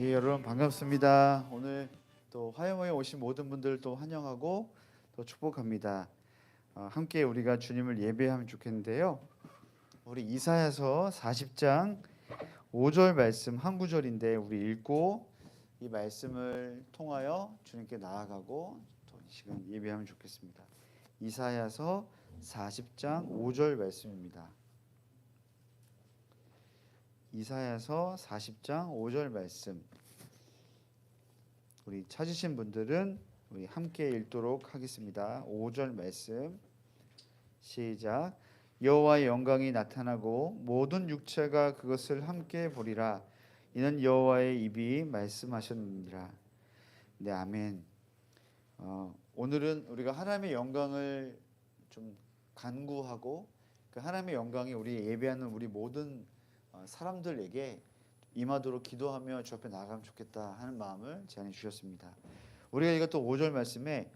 예, 여러분 반갑습니다. 오늘 또 화요모에 오신 모든 분들 또 환영하고 또 축복합니다. 함께 우리가 주님을 예배하면 좋겠는데요. 우리 이사야서 40장 5절 말씀 한 구절인데 우리 읽고 이 말씀을 통하여 주님께 나아가고 또 이 시간 예배하면 좋겠습니다. 이사야서 40장 5절 말씀입니다. 이사야서 40장 5절 말씀, 우리 찾으신 분들은 우리 함께 읽도록 하겠습니다. 5절 말씀 시작. 여호와의 영광이 나타나고 모든 육체가 그것을 함께 보리라. 이는 여호와의 입이 말씀하셨느니라. 네, 아멘. 오늘은 우리가 하나님의 영광을 좀 간구하고 그 하나님의 영광이 우리 예배하는 우리 모든 사람들에게 임하도록 기도하며 주 앞에 나아가면 좋겠다 하는 마음을 제안해 주셨습니다. 우리가 읽었던 5절 말씀에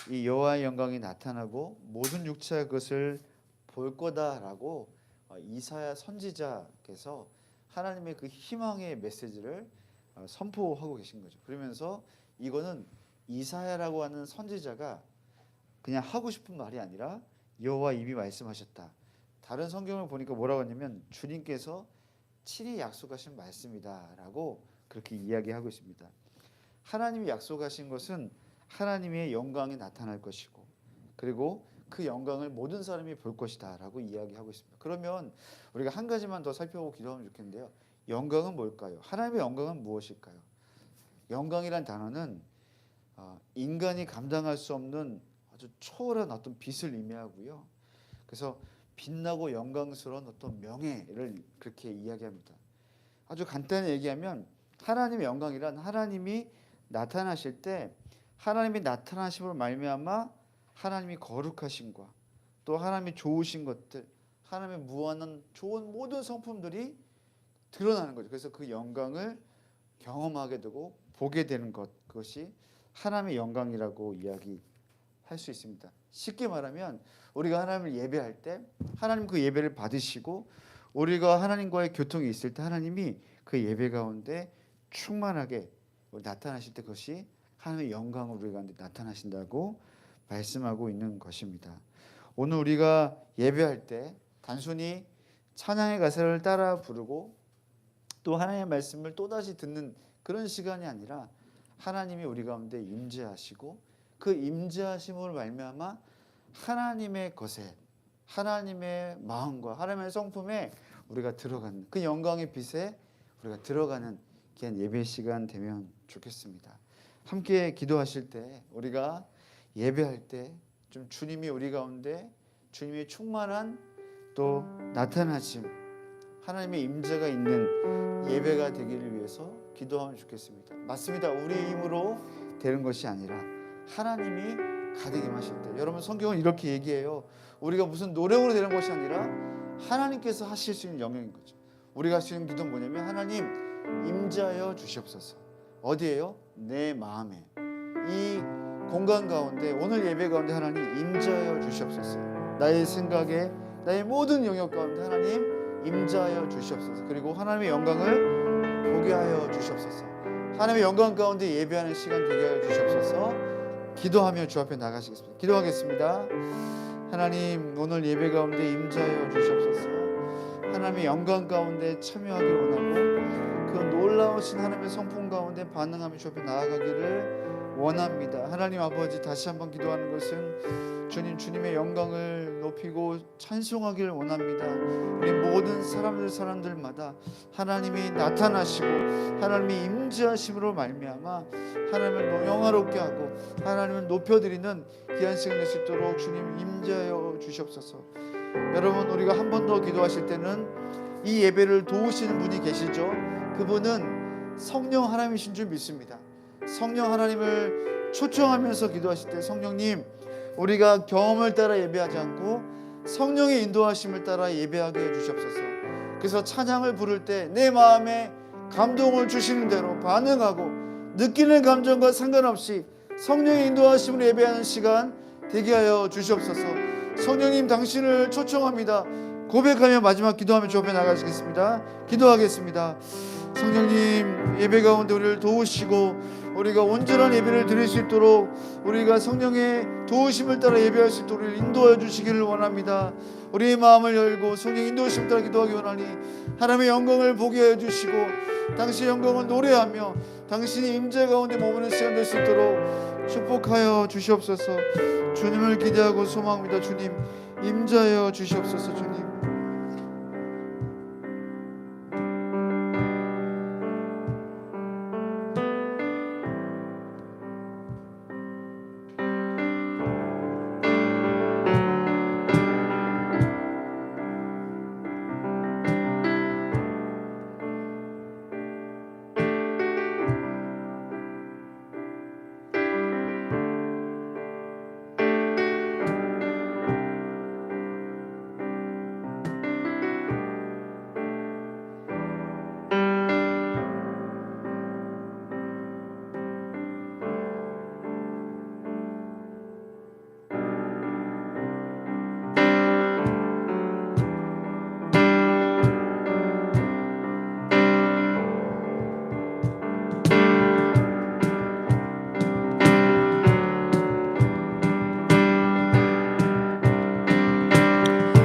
이 여호와의 영광이 나타나고 모든 육체가 그것을 볼 거다라고 이사야 선지자께서 하나님의 그 희망의 메시지를 선포하고 계신 거죠. 그러면서 이거는 이사야라고 하는 선지자가 그냥 하고 싶은 말이 아니라 여호와 입이 말씀하셨다. 다른 성경을 보니까 뭐라고 하냐면 주님께서 친히 약속하신 말씀이다라고 그렇게 이야기하고 있습니다. 하나님이 약속하신 것은 하나님의 영광이 나타날 것이고 그리고 그 영광을 모든 사람이 볼 것이다라고 이야기하고 있습니다. 그러면 우리가 한 가지만 더 살펴보고 기도하면 좋겠는데요. 영광은 뭘까요? 하나님의 영광은 무엇일까요? 영광이란 단어는 인간이 감당할 수 없는 아주 초월한 어떤 빛을 의미하고요. 그래서 빛나고 영광스러운 어떤 명예를 그렇게 이야기합니다. 아주 간단히 얘기하면 하나님의 영광이란 하나님이 나타나실 때 하나님이 나타나심으로 말미암아 하나님이 거룩하심과 또 하나님이 좋으신 것들, 하나님의 무한한 좋은 모든 성품들이 드러나는 거죠. 그래서 그 영광을 경험하게 되고 보게 되는 것, 그것이 하나님의 영광이라고 이야기할 수 있습니다. 쉽게 말하면 우리가 하나님을 예배할 때 하나님 그 예배를 받으시고 우리가 하나님과의 교통이 있을 때 하나님이 그 예배 가운데 충만하게 나타나실 때 그것이 하나님의 영광으로 우리 가운데 나타나신다고 말씀하고 있는 것입니다. 오늘 우리가 예배할 때 단순히 찬양의 가사를 따라 부르고 또 하나님의 말씀을 또다시 듣는 그런 시간이 아니라 하나님이 우리 가운데 임재하시고 그 임재하심으로 말미암아 하나님의 것에 하나님의 마음과 하나님의 성품에 우리가 들어가는 그 영광의 빛에 우리가 들어가는 귀한 예배 시간 되면 좋겠습니다. 함께 기도하실 때 우리가 예배할 때 좀 주님이 우리 가운데 주님의 충만한 또 나타나심 하나님의 임재가 있는 예배가 되기를 위해서 기도하면 좋겠습니다. 맞습니다. 우리의 힘으로 되는 것이 아니라 하나님이 가득 임하실 때 여러분 성경은 이렇게 얘기해요. 우리가 무슨 노력으로 되는 것이 아니라 하나님께서 하실 수 있는 영역인 거죠. 우리가 할 수 있는 기도는 뭐냐면 하나님 임재하여 주시옵소서. 어디에요? 내 마음에 이 공간 가운데 오늘 예배 가운데 하나님 임재하여 주시옵소서. 나의 생각에 나의 모든 영역 가운데 하나님 임재하여 주시옵소서. 그리고 하나님의 영광을 보게 하여 주시옵소서. 하나님의 영광 가운데 예배하는 시간 되게 하여 주시옵소서. 기도하며 주 앞에 나가시겠습니다. 기도하겠습니다. 하나님 오늘 예배 가운데 임재하여 주시옵소서. 하나님의 영광 가운데 참여하기를 원하고 그 놀라우신 하나님의 성품 가운데 반응하며 주 앞에 나아가기를 원합니다. 하나님 아버지 다시 한번 기도하는 것은 주님의 영광을 높이고 찬송하기를 원합니다. 우리 모든 사람들마다 하나님이 나타나시고 하나님이 임재하심으로 말미암아 하나님을 영화롭게 하고 하나님을 높여드리는 귀한 시간 될 수 있도록 주님 임재하여 주시옵소서. 여러분 우리가 한 번 더 기도하실 때는 이 예배를 도우시는 분이 계시죠. 그분은 성령 하나님이신 줄 믿습니다. 성령 하나님을 초청하면서 기도하실 때 성령님 우리가 경험을 따라 예배하지 않고 성령의 인도하심을 따라 예배하게 해주시옵소서. 그래서 찬양을 부를 때 내 마음에 감동을 주시는 대로 반응하고 느끼는 감정과 상관없이 성령의 인도하심으로 예배하는 시간 되게 하여 주시옵소서. 성령님 당신을 초청합니다. 고백하며 마지막 기도하며 주 앞에 나가시겠습니다. 기도하겠습니다. 성령님 예배 가운데 우리를 도우시고 우리가 온전한 예배를 드릴 수 있도록 우리가 성령의 도우심을 따라 예배할 수 있도록 우리를 인도하여 주시기를 원합니다. 우리의 마음을 열고 성령 인도하심을 따라 기도하기 원하니 하나님의 영광을 보게 하여 주시고 당신의 영광을 노래하며 당신의 임재 가운데 머무는 시간 될 수 있도록 축복하여 주시옵소서. 주님을 기대하고 소망합니다. 주님 임재하여 주시옵소서. 주님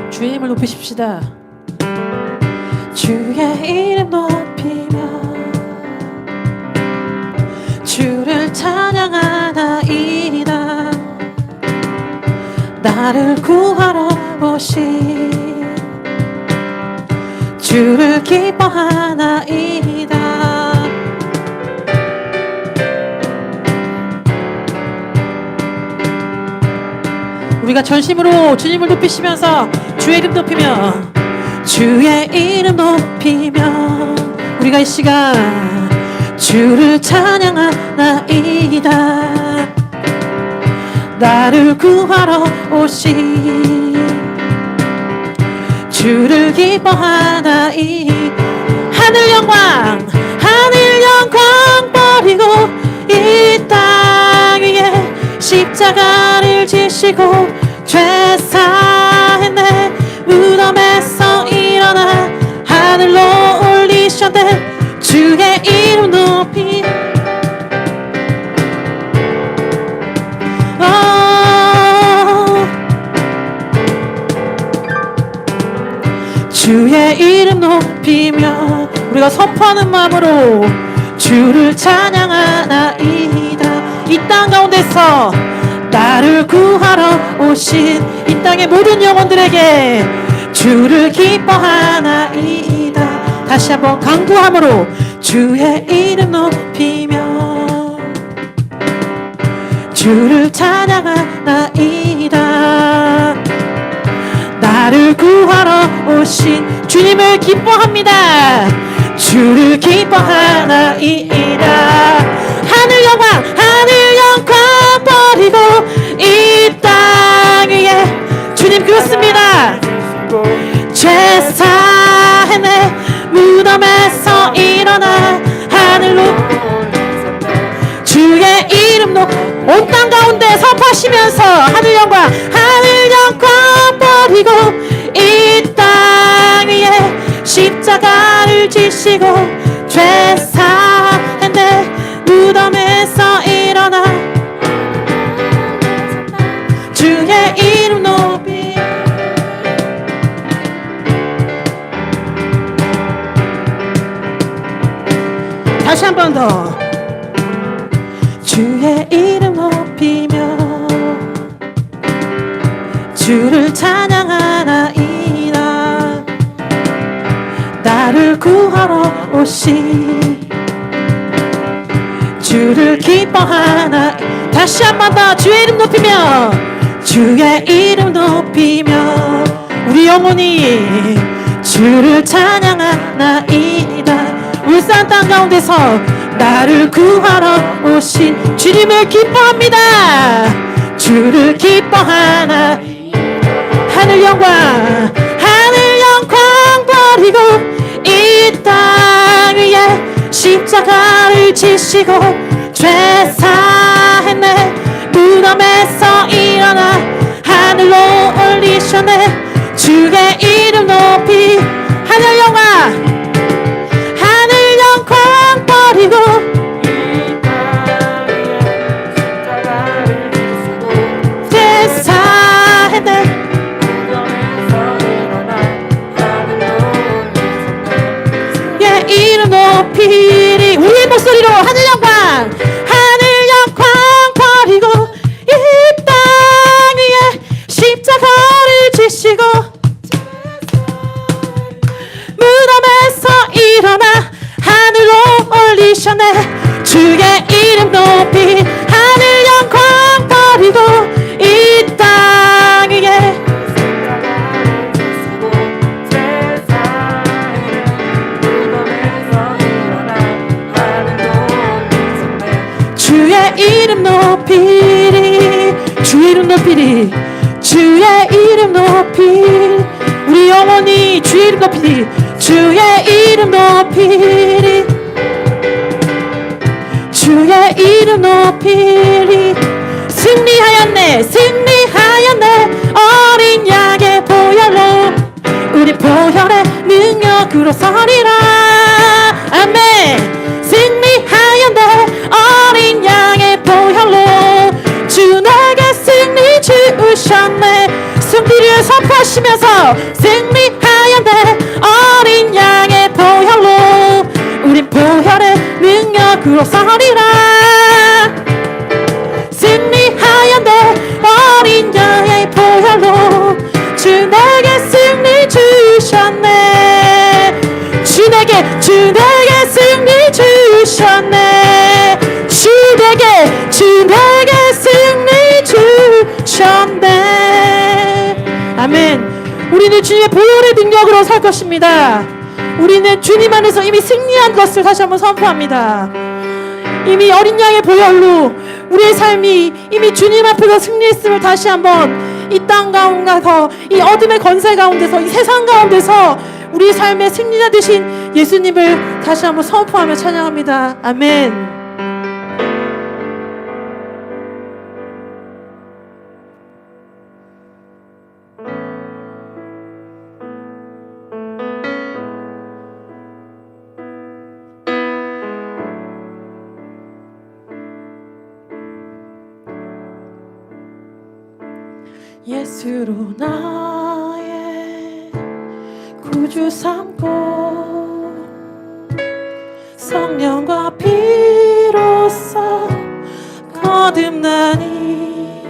주의 이름을 높이십시다. 주의 이름 높이며 주를 찬양하나이다. 나를 구하러 오신 주를 기뻐하나이다. 우리가 전심으로 주님을 높이시면서 주의 이름 높이며 주의 이름 높이며 우리가 이 시간 주를 찬양하나이다. 나를 구하러 오신 주를 기뻐하나이. 하늘 영광 버리고 이 땅 위에 십자가를 지시고 죄 사했네. 무덤에서 일어나 하늘로 올리셨네. 주의 이름 높이 주의 이름 높이며 우리가 선포하는 마음으로 주를 찬양하나이다. 이 땅 가운데서 나를 구하러 오신 이 땅의 모든 영혼들에게 주를 기뻐하나이다. 다시 한번 강구함으로 주의 이름 높이며 주를 찬양하나이다. 나를 구하러 오신 주님을 기뻐합니다. 주를 기뻐하나이다. 하늘 영광 버리고 이 땅 위에 주님 그렇습니다. 죄 사했네. 무덤에서 일어나 하늘로 주의 이름 온 땅 가운데 선포하시면서 하늘 영광 버리고 이 땅 위에 십자가를 지시고 죄 사했네. 무덤에서 일어나 주의 이름 높이 다시 한 번 더 주의 이름 높이며 주를 찬양하나이다. 나를 구하러 오신 주를 기뻐하나. 다시 한 번 더 주의 이름 높이며 주의 이름 높이며 우리 영혼이 주를 찬양하나이다. 울산 땅 가운데서 나를 구하러 오신 주님을 기뻐합니다. 주를 기뻐하나. 하늘 영광 버리고 이 땅 위에 십자가를 지시고 죄 사했네. 무덤에서 일어나 하늘로 올리셨네. 주의 이름 높이 하늘 영광 높이리. 우리의 목소리로 하늘 영광 버리고 이 땅 위에 십자가를 지시고 무덤에서 일어나 하늘로 올리셨네. 주의 이름 높이 하늘 영광 버리고 이 땅 위에 주의 이름 높이리. 주의 이름 높이리. 주의 이름 높이리. 우리 영혼이 주의 이름 높이리. 주의 이름 높이리. 주의 이름 높이리. 승리하였네 승리하였네 어린 양의 보혈로 우리 보혈의 능력으로 서리라. 아멘. 승리하였네 어린 양의 보혈로 주 내게 승리 주셨네. 승리를 선포하시면서 승리하였네 어린 양의 보혈로 우린 보혈의 능력으로 서리라. 승리하였네 어린 양의 보혈로 주 내게 승리 주셨네. 주 내게 승리 주셨네. 주 내게 승리 주셨네. 아멘. 우리는 주님의 보혈의 능력으로 살 것입니다. 우리는 주님 안에서 이미 승리한 것을 다시 한번 선포합니다. 이미 어린 양의 보혈로 우리의 삶이 이미 주님 앞에서 승리했음을 다시 한번 이 땅 가운데서 이 어둠의 권세 가운데서 이 세상 가운데서 우리 삶의 승리자 되신 예수님을 다시 한번 선포하며 찬양합니다. 아멘. 예수로 나의 구주 삼고 성령과 피로써 거듭나니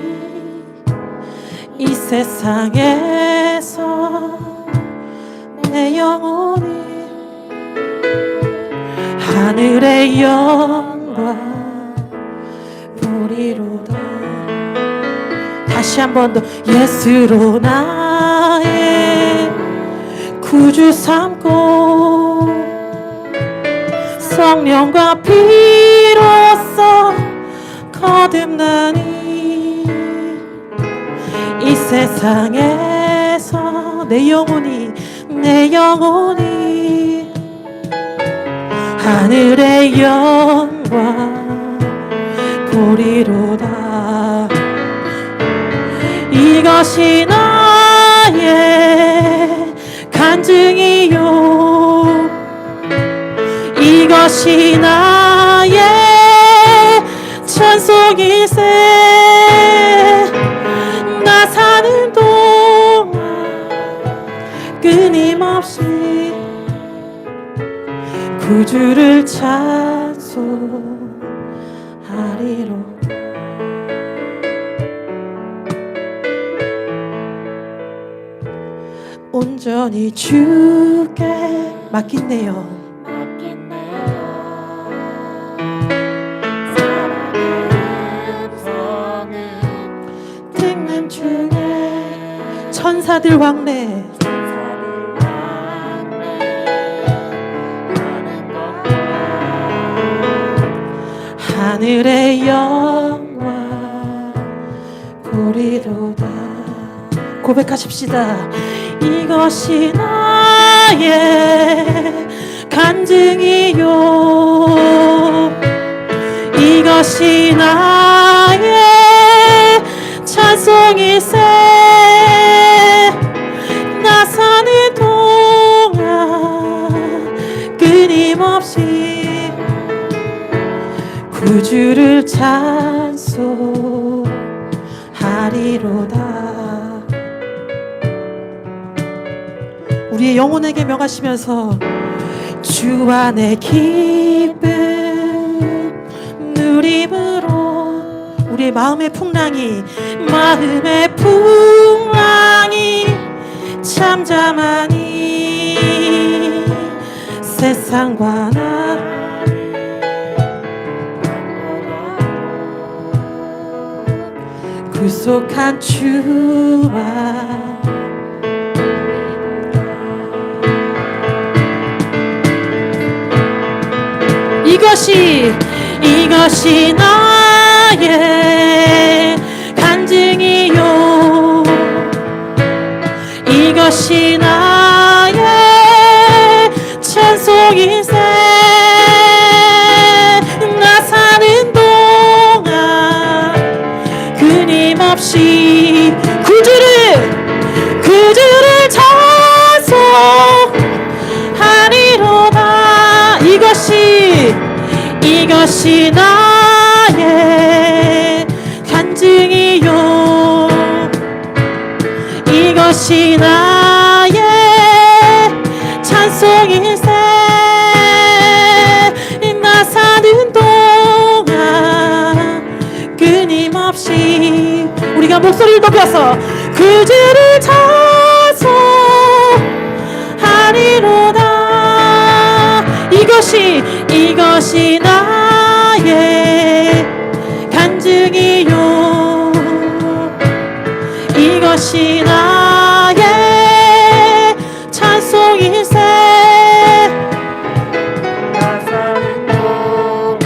이 세상에서 내 영혼이 하늘의 영광 보리로다. 다시 한 번 더. 예수로 나의 구주 삼고 성령과 피로써 거듭나니 이 세상에서 내 영혼이 하늘의 영광 보리로다. 이것이 나의 간증이요 이것이 나의 찬송일세. 나 사는 동안 끊임없이 구주를 찬송하리로. 온전히 주께 맡긴네요. 듣는 중에 천사들 왕래 하늘의 영광 보리로다. 고백하십시다. 이것이 나의 간증이요 이것이 나의 찬송일세. 나 사는 동안 끊임없이 구주를 찬송하리로다. 우리의 영혼에게 명하시면서 주 안에 기쁨 누림으로 우리의 마음의 풍랑이 잠잠하니 세상과 나 구속한 주와 이것이 나의 간증이요 이것이 나의 찬송일세 나 사는 동안 끊임없이 구주를 찬송하리로다 이것이 나의 간증이요 이것이 나의 찬송일세 나 사는 동안 끊임없이 우리가 목소리를 높여서 구주를 찬송하리로다 이것이 나의 간증이요 이것이 나의 찬송일세 나 사는 동안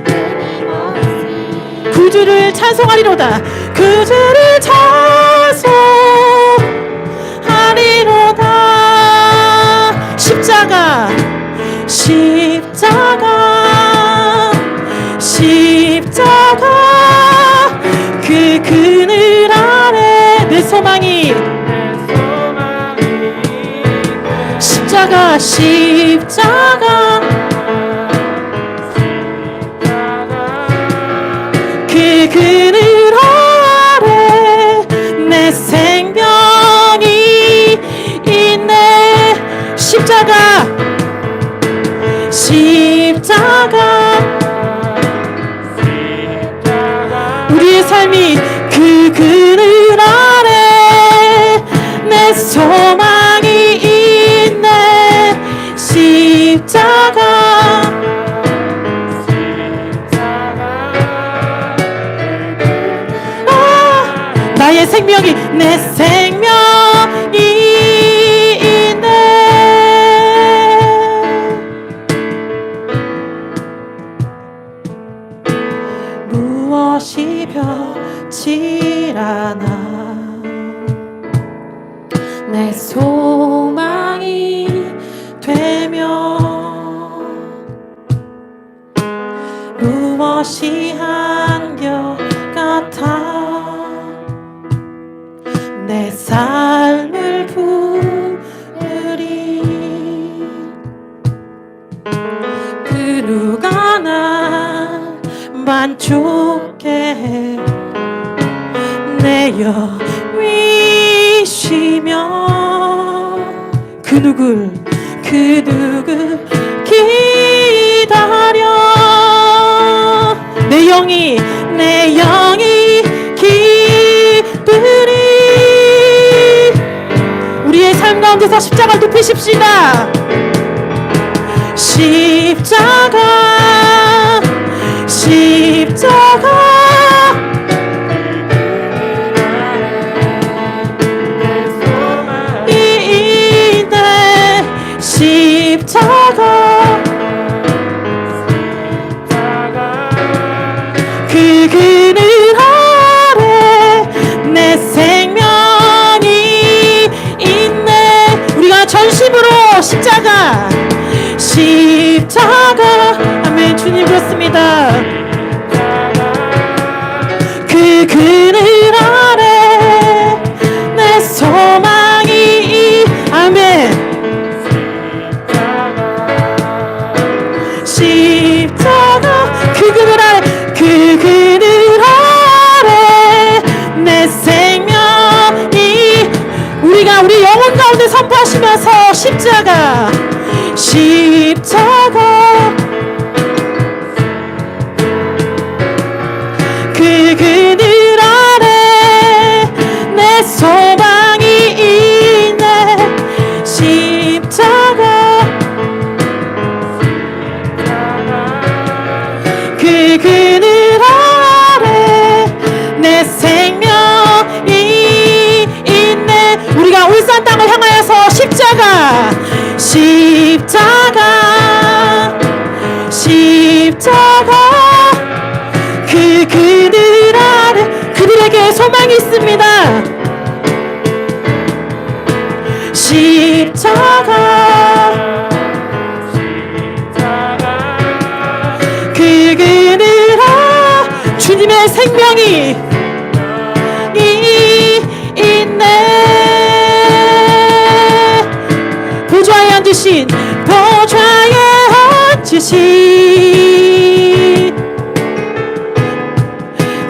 끊임없이 구주를 찬송하리로다 구주를 찬송하리로다 십자가 그 그늘 아래 내 소망이 십자가 그 그늘 아래 내 생명이 있네 십자가 우리의 삶이 그 그늘 아래 내 소망이 있네 십자가 나의 생명이 내 생명이 있네 무엇이 변치 않아 내 소망이 되며 무엇이 한결같아 내 삶을 부르리 그 누가 날 만족해 해 내 영이시며 그 누굴 기다려 내 영이 기쁘리 우리의 삶 가운데서 십자가를 높이십시다 십자가 십자가 그 그늘 아래 내 생명이 있네 우리가 전심으로 십자가 아멘 주님 그렇습니다 그 그늘 아래 내 소망이 아멘 십자가 그 그늘 아래 내 생명이 우리가 우리 영혼 가운데 선포하시며 향하여서 십자가 그 그늘 아래 내 소망이 있네. 십자가 그 그늘 아래 내 생명이 있네. 우리가 울산 땅을 향하여서 십자가 그 그들 아래 그들에게 소망이 있습니다. 그 그들 아래 주님의 생명이 있네. 보좌에 앉으신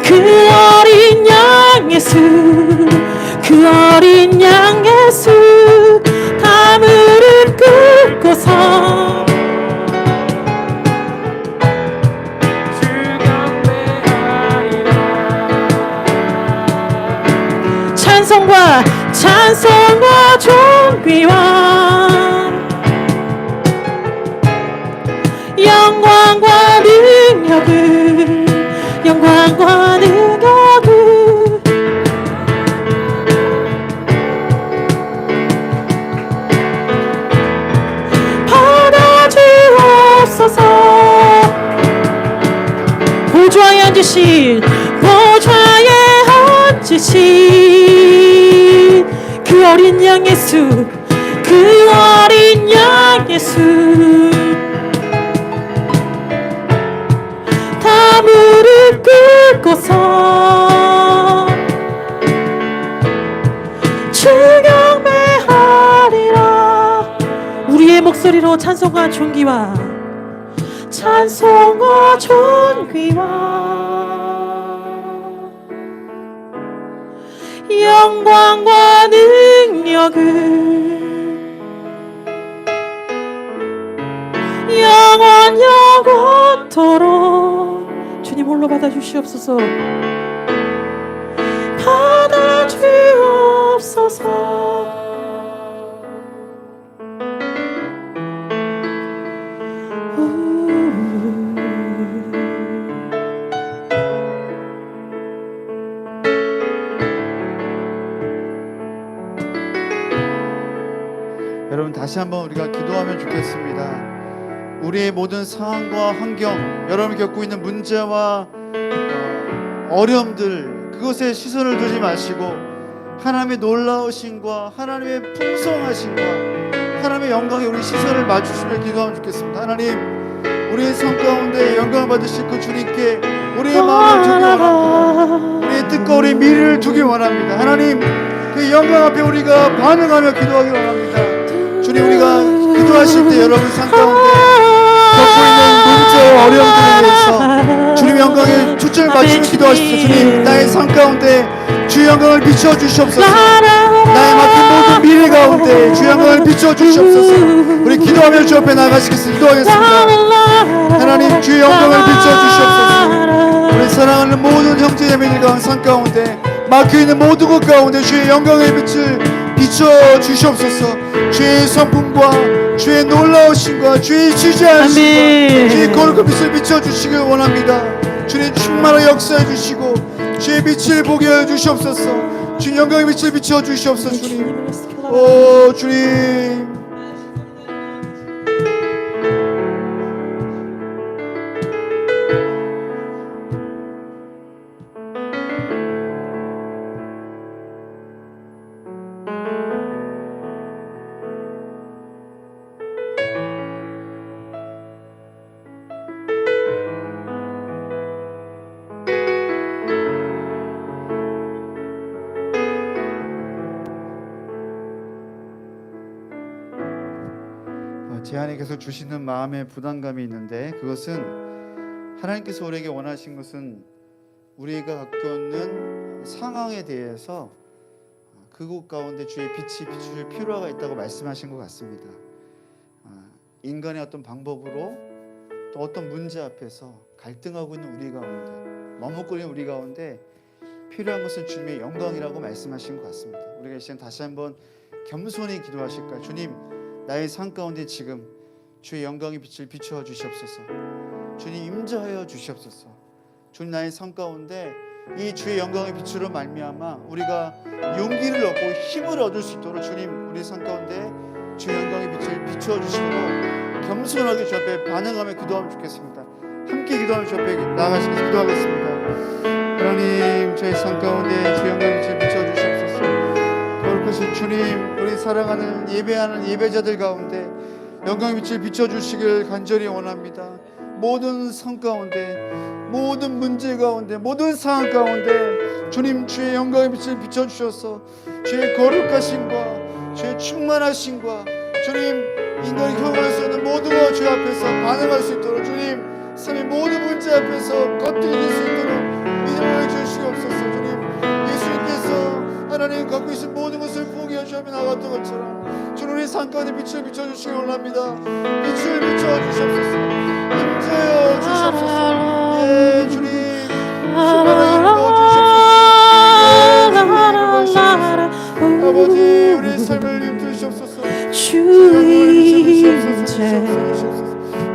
그 어린 양 예수, 그 어린 양 예수 다 무릎 꿇고서 찬송과 존귀와 영광과 능력을 받아주옵소서. 보좌에 앉으신 그 어린 양 예수, 그 어린 양 예수 다 무릎 꿇고서 주 경배하리라. 우리의 목소리로 찬송과 존귀와 영광과 능력을 영원토록 주님 홀로 받아주시옵소서. 여러분 다시 한번 우리가 기도하면 좋겠습니다. 우리의 모든 상황과 환경, 여러분이 겪고 있는 문제와 어려움들, 그것에 시선을 두지 마시고 하나님의 놀라우심과 하나님의 풍성하심과 하나님의 영광에 우리 시선을 맞추시며 기도하면 좋겠습니다. 하나님, 우리의 삶 가운데 영광을 받으실 그 주님께 우리의 마음을 두기 원합니다. 우리의 뜻과 우리의 미래를 두기 원합니다. 하나님, 그 영광 앞에 우리가 반응하며 기도하기 원합니다. 주님, 우리가 기도하실 때 여러분 삶 가운데 겪고 있는 문제와 어려움들을 위해서 주님 영광에 초점을 맞추며 기도하십시오. 주님, 나의 삶 가운데 주의 영광을 비춰주시옵소서. 나의 맡은 모든 미래 가운데 주의 영광을 비춰주시옵소서. 우리 기도하며 주 앞에 나가시겠습니다. 기도하겠습니다. 하나님, 주의 영광을 비춰주시옵소서. 우리 사랑하는 모든 형제자매들 가운데 삶 가운데 막혀있는 모든 것 가운데 주의 영광의 빛을 비춰주시옵소서. 주의 성품과 주의 놀라우심과 주의 지지하심과 주의 거룩한 빛을 비춰주시길 원합니다. 주님, 충만하게 역사해 주시고 주의 빛을 보게 해주시옵소서. 주님 영광의 빛을 비춰주시옵소서. 주님, 오 주님, 제 안에 계속 주시는 마음의 부담감이 있는데, 그것은 하나님께서 우리에게 원하신 것은 우리가 갖고 있는 상황에 대해서 그곳 가운데 주의 빛이 비추실 필요가 있다고 말씀하신 것 같습니다. 인간의 어떤 방법으로 또 어떤 문제 앞에서 갈등하고 있는 우리 가운데, 머뭇거리는 우리 가운데 필요한 것은 주님의 영광이라고 말씀하신 것 같습니다. 우리가 이 시간 다시 한번 겸손히 기도하실까요? 주님, 나의 삶 가운데 지금 주의 영광의 빛을 비추어 주시옵소서. 주님, 임재하여 주시옵소서. 주님, 나의 삶 가운데 이 주의 영광의 빛으로 말미암아 우리가 용기를 얻고 힘을 얻을 수 있도록 주님, 우리 삶 가운데 주의 영광의 빛을 비추어 주시도록 겸손하게 주 앞에 반응하며 기도하면 좋겠습니다. 함께 기도하면 주 앞에 나아가시겠습니다. 기도하겠습니다. 하나님, 저희 삶 가운데 주의 영광의 빛을 비추어 주시옵소서. 거룩하신 주님, 우리 사랑하는 예배하는 예배자들 가운데 영광의 빛을 비추어 주시길 간절히 원합니다. 모든 삶 가운데, 모든 문제 가운데, 모든 상황 가운데 주님, 주의 영광의 빛을 비춰 주셔서 주의 거룩하심과 주의 충만하심과 주님, 인간이 경험할 수 있는 모든 것 주 앞에서 반응할 수 있도록 주님, 삶의 모든 문제 앞에서 걷들릴 수 있도록 믿음을 주시옵소서. 주님, 예수님께서 하나님 갖고 계신 모든 것을 포기하여 주며 나갔던 것처럼 주님, 우리 삶 가운데 빛을 비춰주시기 원합니다. 빛을 비춰주시옵소서. 임재하여 주시옵소서. 예, 주님, 충만한 힘 주시옵소서. 아버지, 우리 삶을 힘주시옵소서. 주인제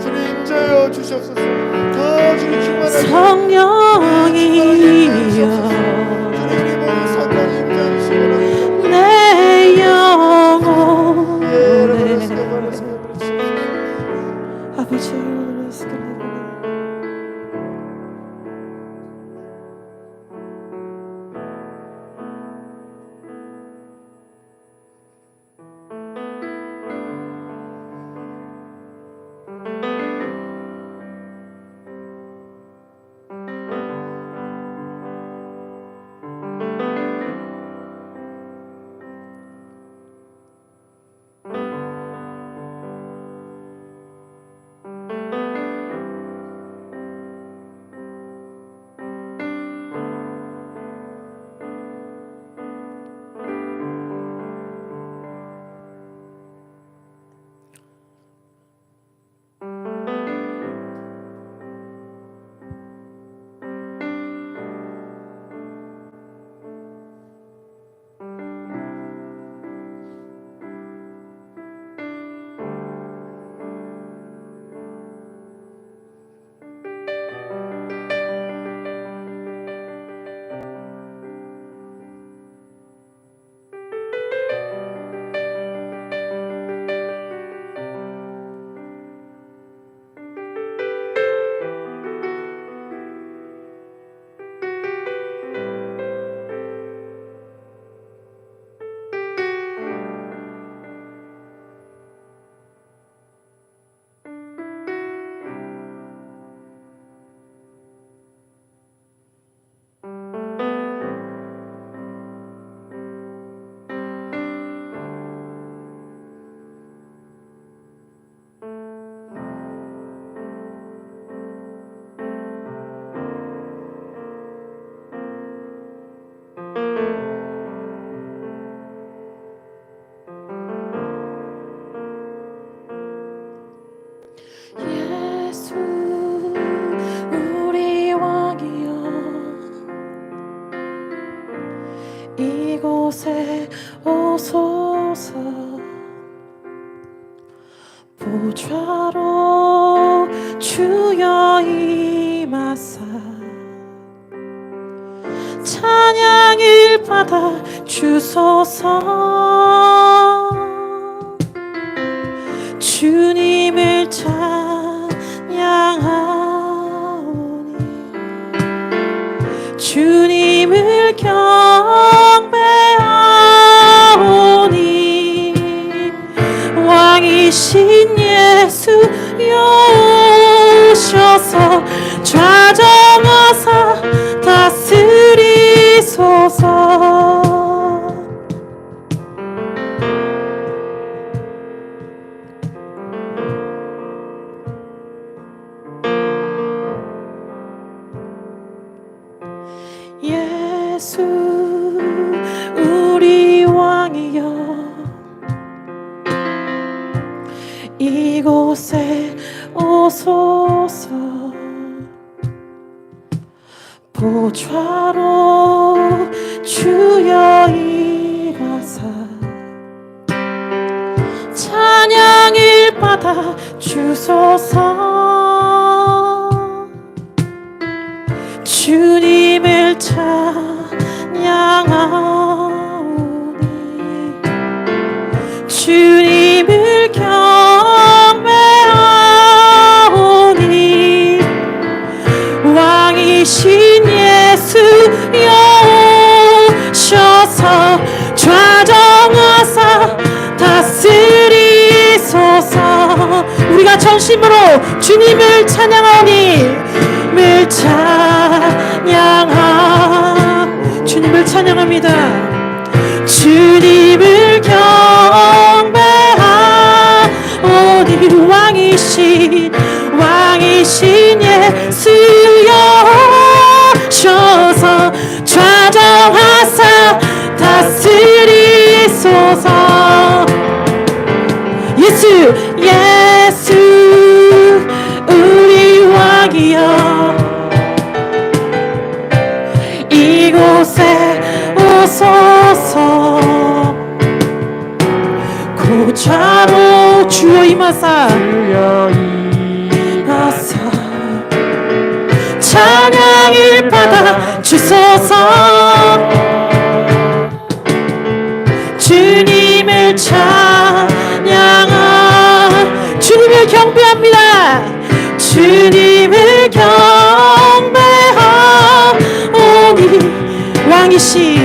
주님, 임재하여 주시옵소서. 주님, 충만한 성령이여 내 영혼에 아버지 예수 우리 왕이여 이곳에 오소서 보좌로 주여 임하사 찬양을 받아 주소서 주님을 찬양하오니 주님을 경배하오니 왕이신 예수 오셔서 좌정하사 다스리소서 이곳에 오소서. 보좌로 주여 임하사 찬양을 받아 주소서. 주님을 찬양하오니 주님을 경배하오니 왕이신 예수여 오셔서 좌정하사 다스리소서. 우리가 전심으로 주님을 찬양하오니 주님을 찬양합니다. 주님을 경배하오니 왕이신 예수여 오셔서 좌정하사 다스리소서. 예수 우리 왕이여 이곳에 오소서. 고좌로 주여 임하사 찬양을 받아 주소서. 주님을 찬양하 주님을 경배합니다. 주님을 경배하오니 왕이신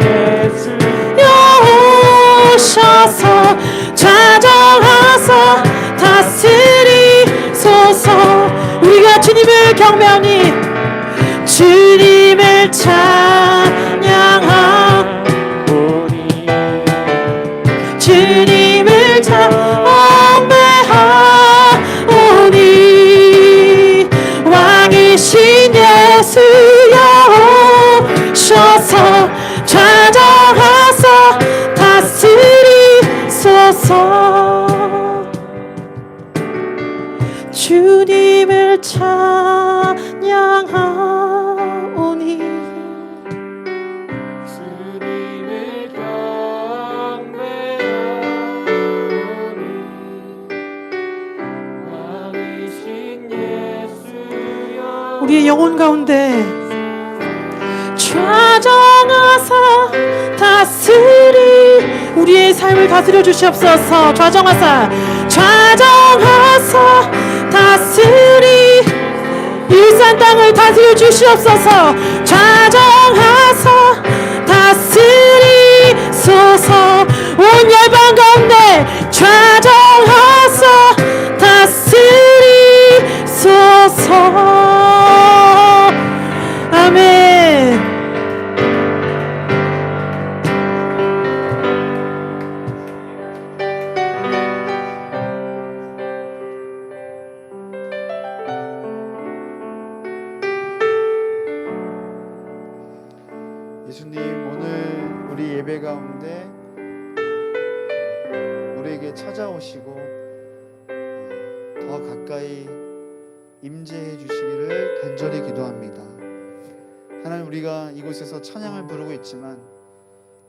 예수여 오셔서 좌정하사 다스리소서. 우리가 주님을 경배하오니 주님을 찬양하오니 주님을 경배하오니 왕이신 예수여 오셔서 좌정하사 다스리소서. 주님을 찬양하오니 주님을 경배하오니 왕이신 예수여 우리의 영혼 가운데 좌정하사 우리의 삶을 다스려 주시옵소서. 좌정하사 일산 땅을 다스려 주시옵소서. 좌정하사 다스리소서. 온 열방 가운데 좌정하사 다스리소서. 아멘. 예수님, 오늘 우리 예배 가운데 우리에게 찾아오시고 더 가까이 임재해 주시기를 간절히 기도합니다. 하나님, 우리가 이곳에서 찬양을 부르고 있지만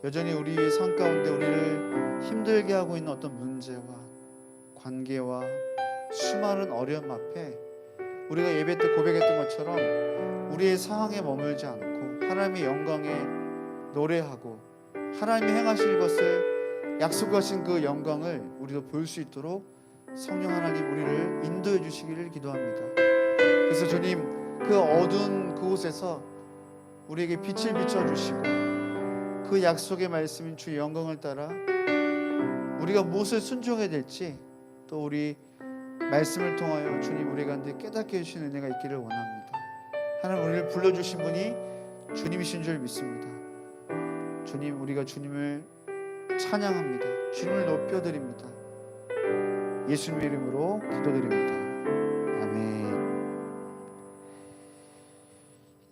여전히 우리의 삶 가운데 우리를 힘들게 하고 있는 어떤 문제와 관계와 수많은 어려움 앞에 우리가 예배 때 고백했던 것처럼 우리의 상황에 머물지 않고 하나님의 영광에 노래하고 하나님이 행하실 것을 약속하신 그 영광을 우리도 볼 수 있도록 성령 하나님 우리를 인도해 주시기를 기도합니다. 그래서 주님, 그 어두운 그곳에서 우리에게 빛을 비춰주시고 그 약속의 말씀인 주의 영광을 따라 우리가 무엇을 순종해야 될지 또 우리 말씀을 통하여 주님 우리 가운데 깨닫게 해주시는 은혜가 있기를 원합니다. 하나님, 우리를 불러주신 분이 주님이신 줄 믿습니다. 주님, 우리가 주님을 찬양합니다. 주님을 높여드립니다. 예수님의 이름으로 기도드립니다. 아멘.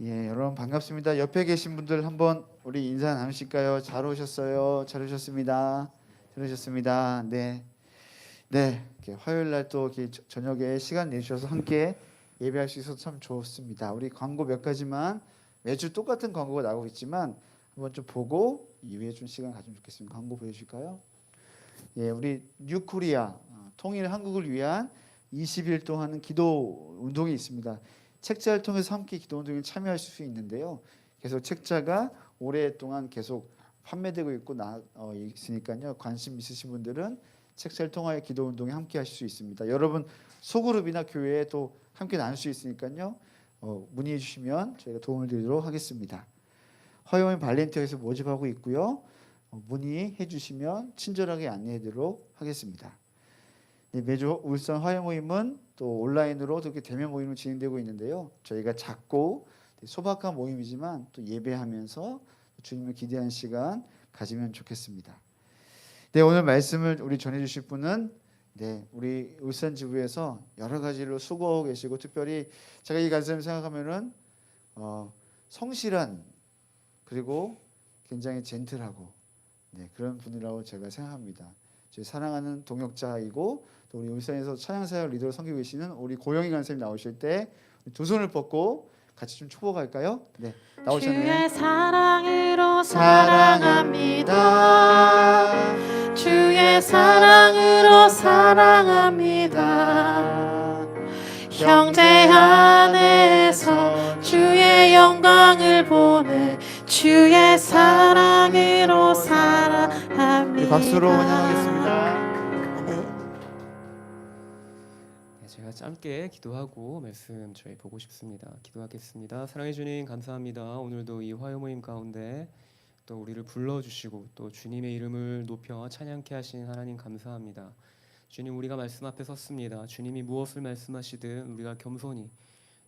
예, 여러분 반갑습니다. 옆에 계신 분들 한번 우리 인사 나누실까요? 잘 오셨어요. 잘 오셨습니다. 잘 오셨습니다. 네. 네, 이렇게 화요일 날 또 저녁에 시간 내주셔서 함께 예배할 수 있어서 참 좋습니다. 우리 광고 몇 가지만 매주 똑같은 광고가 나오고 있지만 한번 좀 보고 이해해 준 시간 가지면 좋겠습니다. 광고 보여주실까요? 예, 우리 뉴코리아 통일 한국을 위한 20일 동안 기도 운동이 있습니다. 책자를 통해서 함께 기도 운동에 참여하실 수 있는데요. 계속 책자가 오랫동안 계속 판매되고 있으니까요. 관심 있으신 분들은 책자를 통하여 기도 운동에 함께 하실 수 있습니다. 여러분 소그룹이나 교회에 또 함께 나눌 수 있으니까요. 문의해 주시면 저희가 도움을 드리도록 하겠습니다. 화요일 발렌티아에서 모집하고 있고요. 문의해 주시면 친절하게 안내해 드리도록 하겠습니다. 네, 매주 울산 화요 모임은 또 온라인으로 이렇게 대면 모임으로 진행되고 있는데요. 저희가 작고 소박한 모임이지만 또 예배하면서 주님을 기대하는 시간 가지면 좋겠습니다. 네, 오늘 말씀을 우리 전해 주실 분은 우리 울산 지부에서 여러 가지로 수고하고 계시고 특별히 제가 이 가슴을 생각하면은 성실한 그리고 굉장히 젠틀하고 그런 분이라고 제가 생각합니다. 저희 사랑하는 동역자이고 또 우리 울산에서 찬양사역 리더로 섬기고 계시는 우리 고영희 간사님 나오실 때 두 손을 뻗고 같이 좀 초복할까요? 네, 나오셨네요. 주의 사랑으로 사랑합니다. 주의 사랑으로 사랑합니다. 형제 안에서 주의 영광을 보내 주의 사랑으로 사랑합니다. 박수로 환영하겠습니다. 제가 짧게 기도하고 말씀 저희 보고 싶습니다. 기도하겠습니다. 사랑해 주님 감사합니다. 오늘도 이 화요 모임 가운데 또 우리를 불러주시고 또 주님의 이름을 높여 찬양케 하신 하나님 감사합니다. 주님 우리가 말씀 앞에 섰습니다. 주님이 무엇을 말씀하시든 우리가 겸손히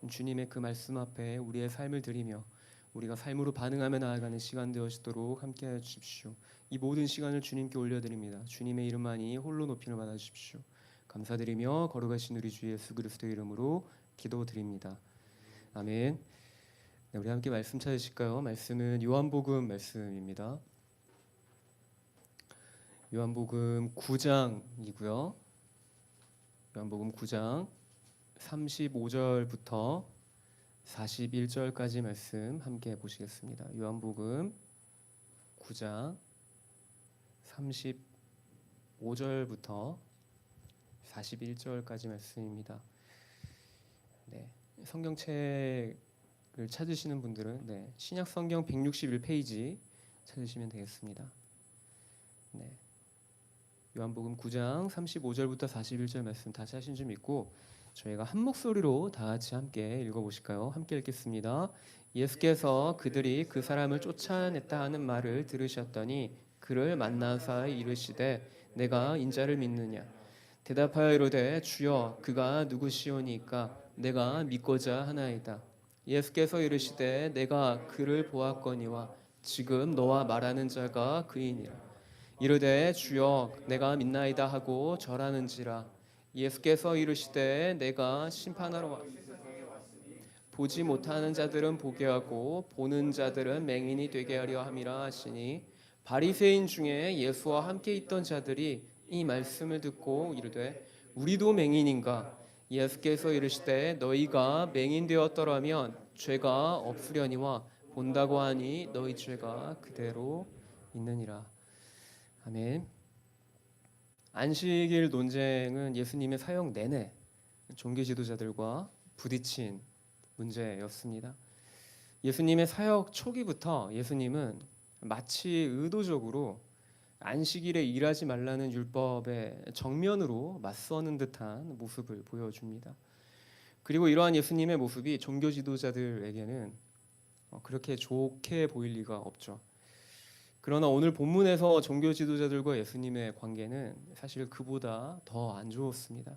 주님의 그 말씀 앞에 우리의 삶을 드리며 우리가 삶으로 반응하며 나아가는 시간 되어지도록 함께하여 주십시오. 이 모든 시간을 주님께 올려드립니다. 주님의 이름만이 홀로 높임을 받아주십시오. 감사드리며 거룩하신 우리 주 예수 그리스도의 이름으로 기도드립니다. 아멘. 네, 우리 함께 말씀 찾으실까요? 말씀은 요한복음 말씀입니다. 요한복음 9장이고요. 요한복음 9장 35절부터 41절까지 말씀 함께 보시겠습니다. 요한복음 9장 35절부터 41절까지 말씀입니다. 네, 성경책을 찾으시는 분들은 신약 성경 161페이지 찾으시면 되겠습니다. 네, 요한복음 9장 35절부터 41절 말씀 다시 하신 줄 믿고 저희가 한 목소리로 다 같이 함께 읽어보실까요? 함께 읽겠습니다. 예수께서 그들이 그 사람을 쫓아냈다 하는 말을 들으셨더니 그를 만나사 이르시되 내가 인자를 믿느냐? 대답하여 이르되 주여 그가 누구시오니까 내가 믿고자 하나이다. 예수께서 이르시되 내가 그를 보았거니와 지금 너와 말하는 자가 그이니라. 이르되 주여 내가 믿나이다 하고 절하는지라. 예수께서 이르시되 내가 심판하러 왔으니 보지 못하는 자들은 보게 하고 보는 자들은 맹인이 되게 하려 함이라 하시니 바리새인 중에 예수와 함께 있던 자들이 이 말씀을 듣고 이르되 우리도 맹인인가? 예수께서 이르시되 너희가 맹인 되었더라면 죄가 없으려니와 본다고 하니 너희 죄가 그대로 있느니라. 아멘. 안식일 논쟁은 예수님의 사역 내내 종교 지도자들과 부딪힌 문제였습니다. 예수님의 사역 초기부터 예수님은 마치 의도적으로 안식일에 일하지 말라는 율법에 정면으로 맞서는 듯한 모습을 보여줍니다. 그리고 이러한 예수님의 모습이 종교 지도자들에게는 그렇게 좋게 보일 리가 없죠. 그러나 오늘 본문에서 종교 지도자들과 예수님의 관계는 사실 그보다 더 안 좋았습니다.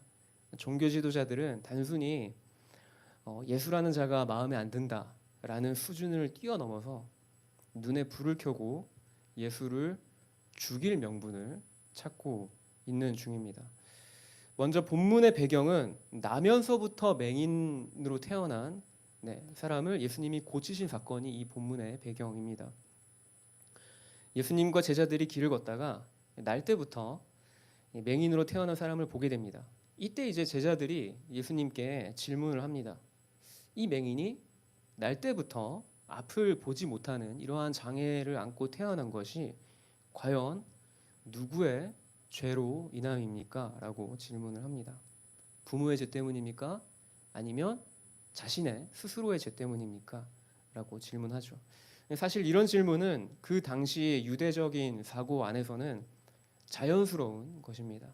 종교 지도자들은 단순히 예수라는 자가 마음에 안 든다라는 수준을 뛰어넘어서 눈에 불을 켜고 예수를 죽일 명분을 찾고 있는 중입니다. 먼저 본문의 배경은 나면서부터 맹인으로 태어난 사람을 예수님이 고치신 사건이 이 본문의 배경입니다. 예수님과 제자들이 길을 걷다가 날 때부터 맹인으로 태어난 사람을 보게 됩니다. 이때 이제 제자들이 예수님께 질문을 합니다. 이 맹인이 날 때부터 앞을 보지 못하는 이러한 장애를 안고 태어난 것이 과연 누구의 죄로 인함입니까? 라고 질문을 합니다. 부모의 죄 때문입니까? 아니면 자신의 스스로의 죄 때문입니까? 라고 질문하죠. 사실 이런 질문은 그 당시의 유대적인 사고 안에서는 자연스러운 것입니다.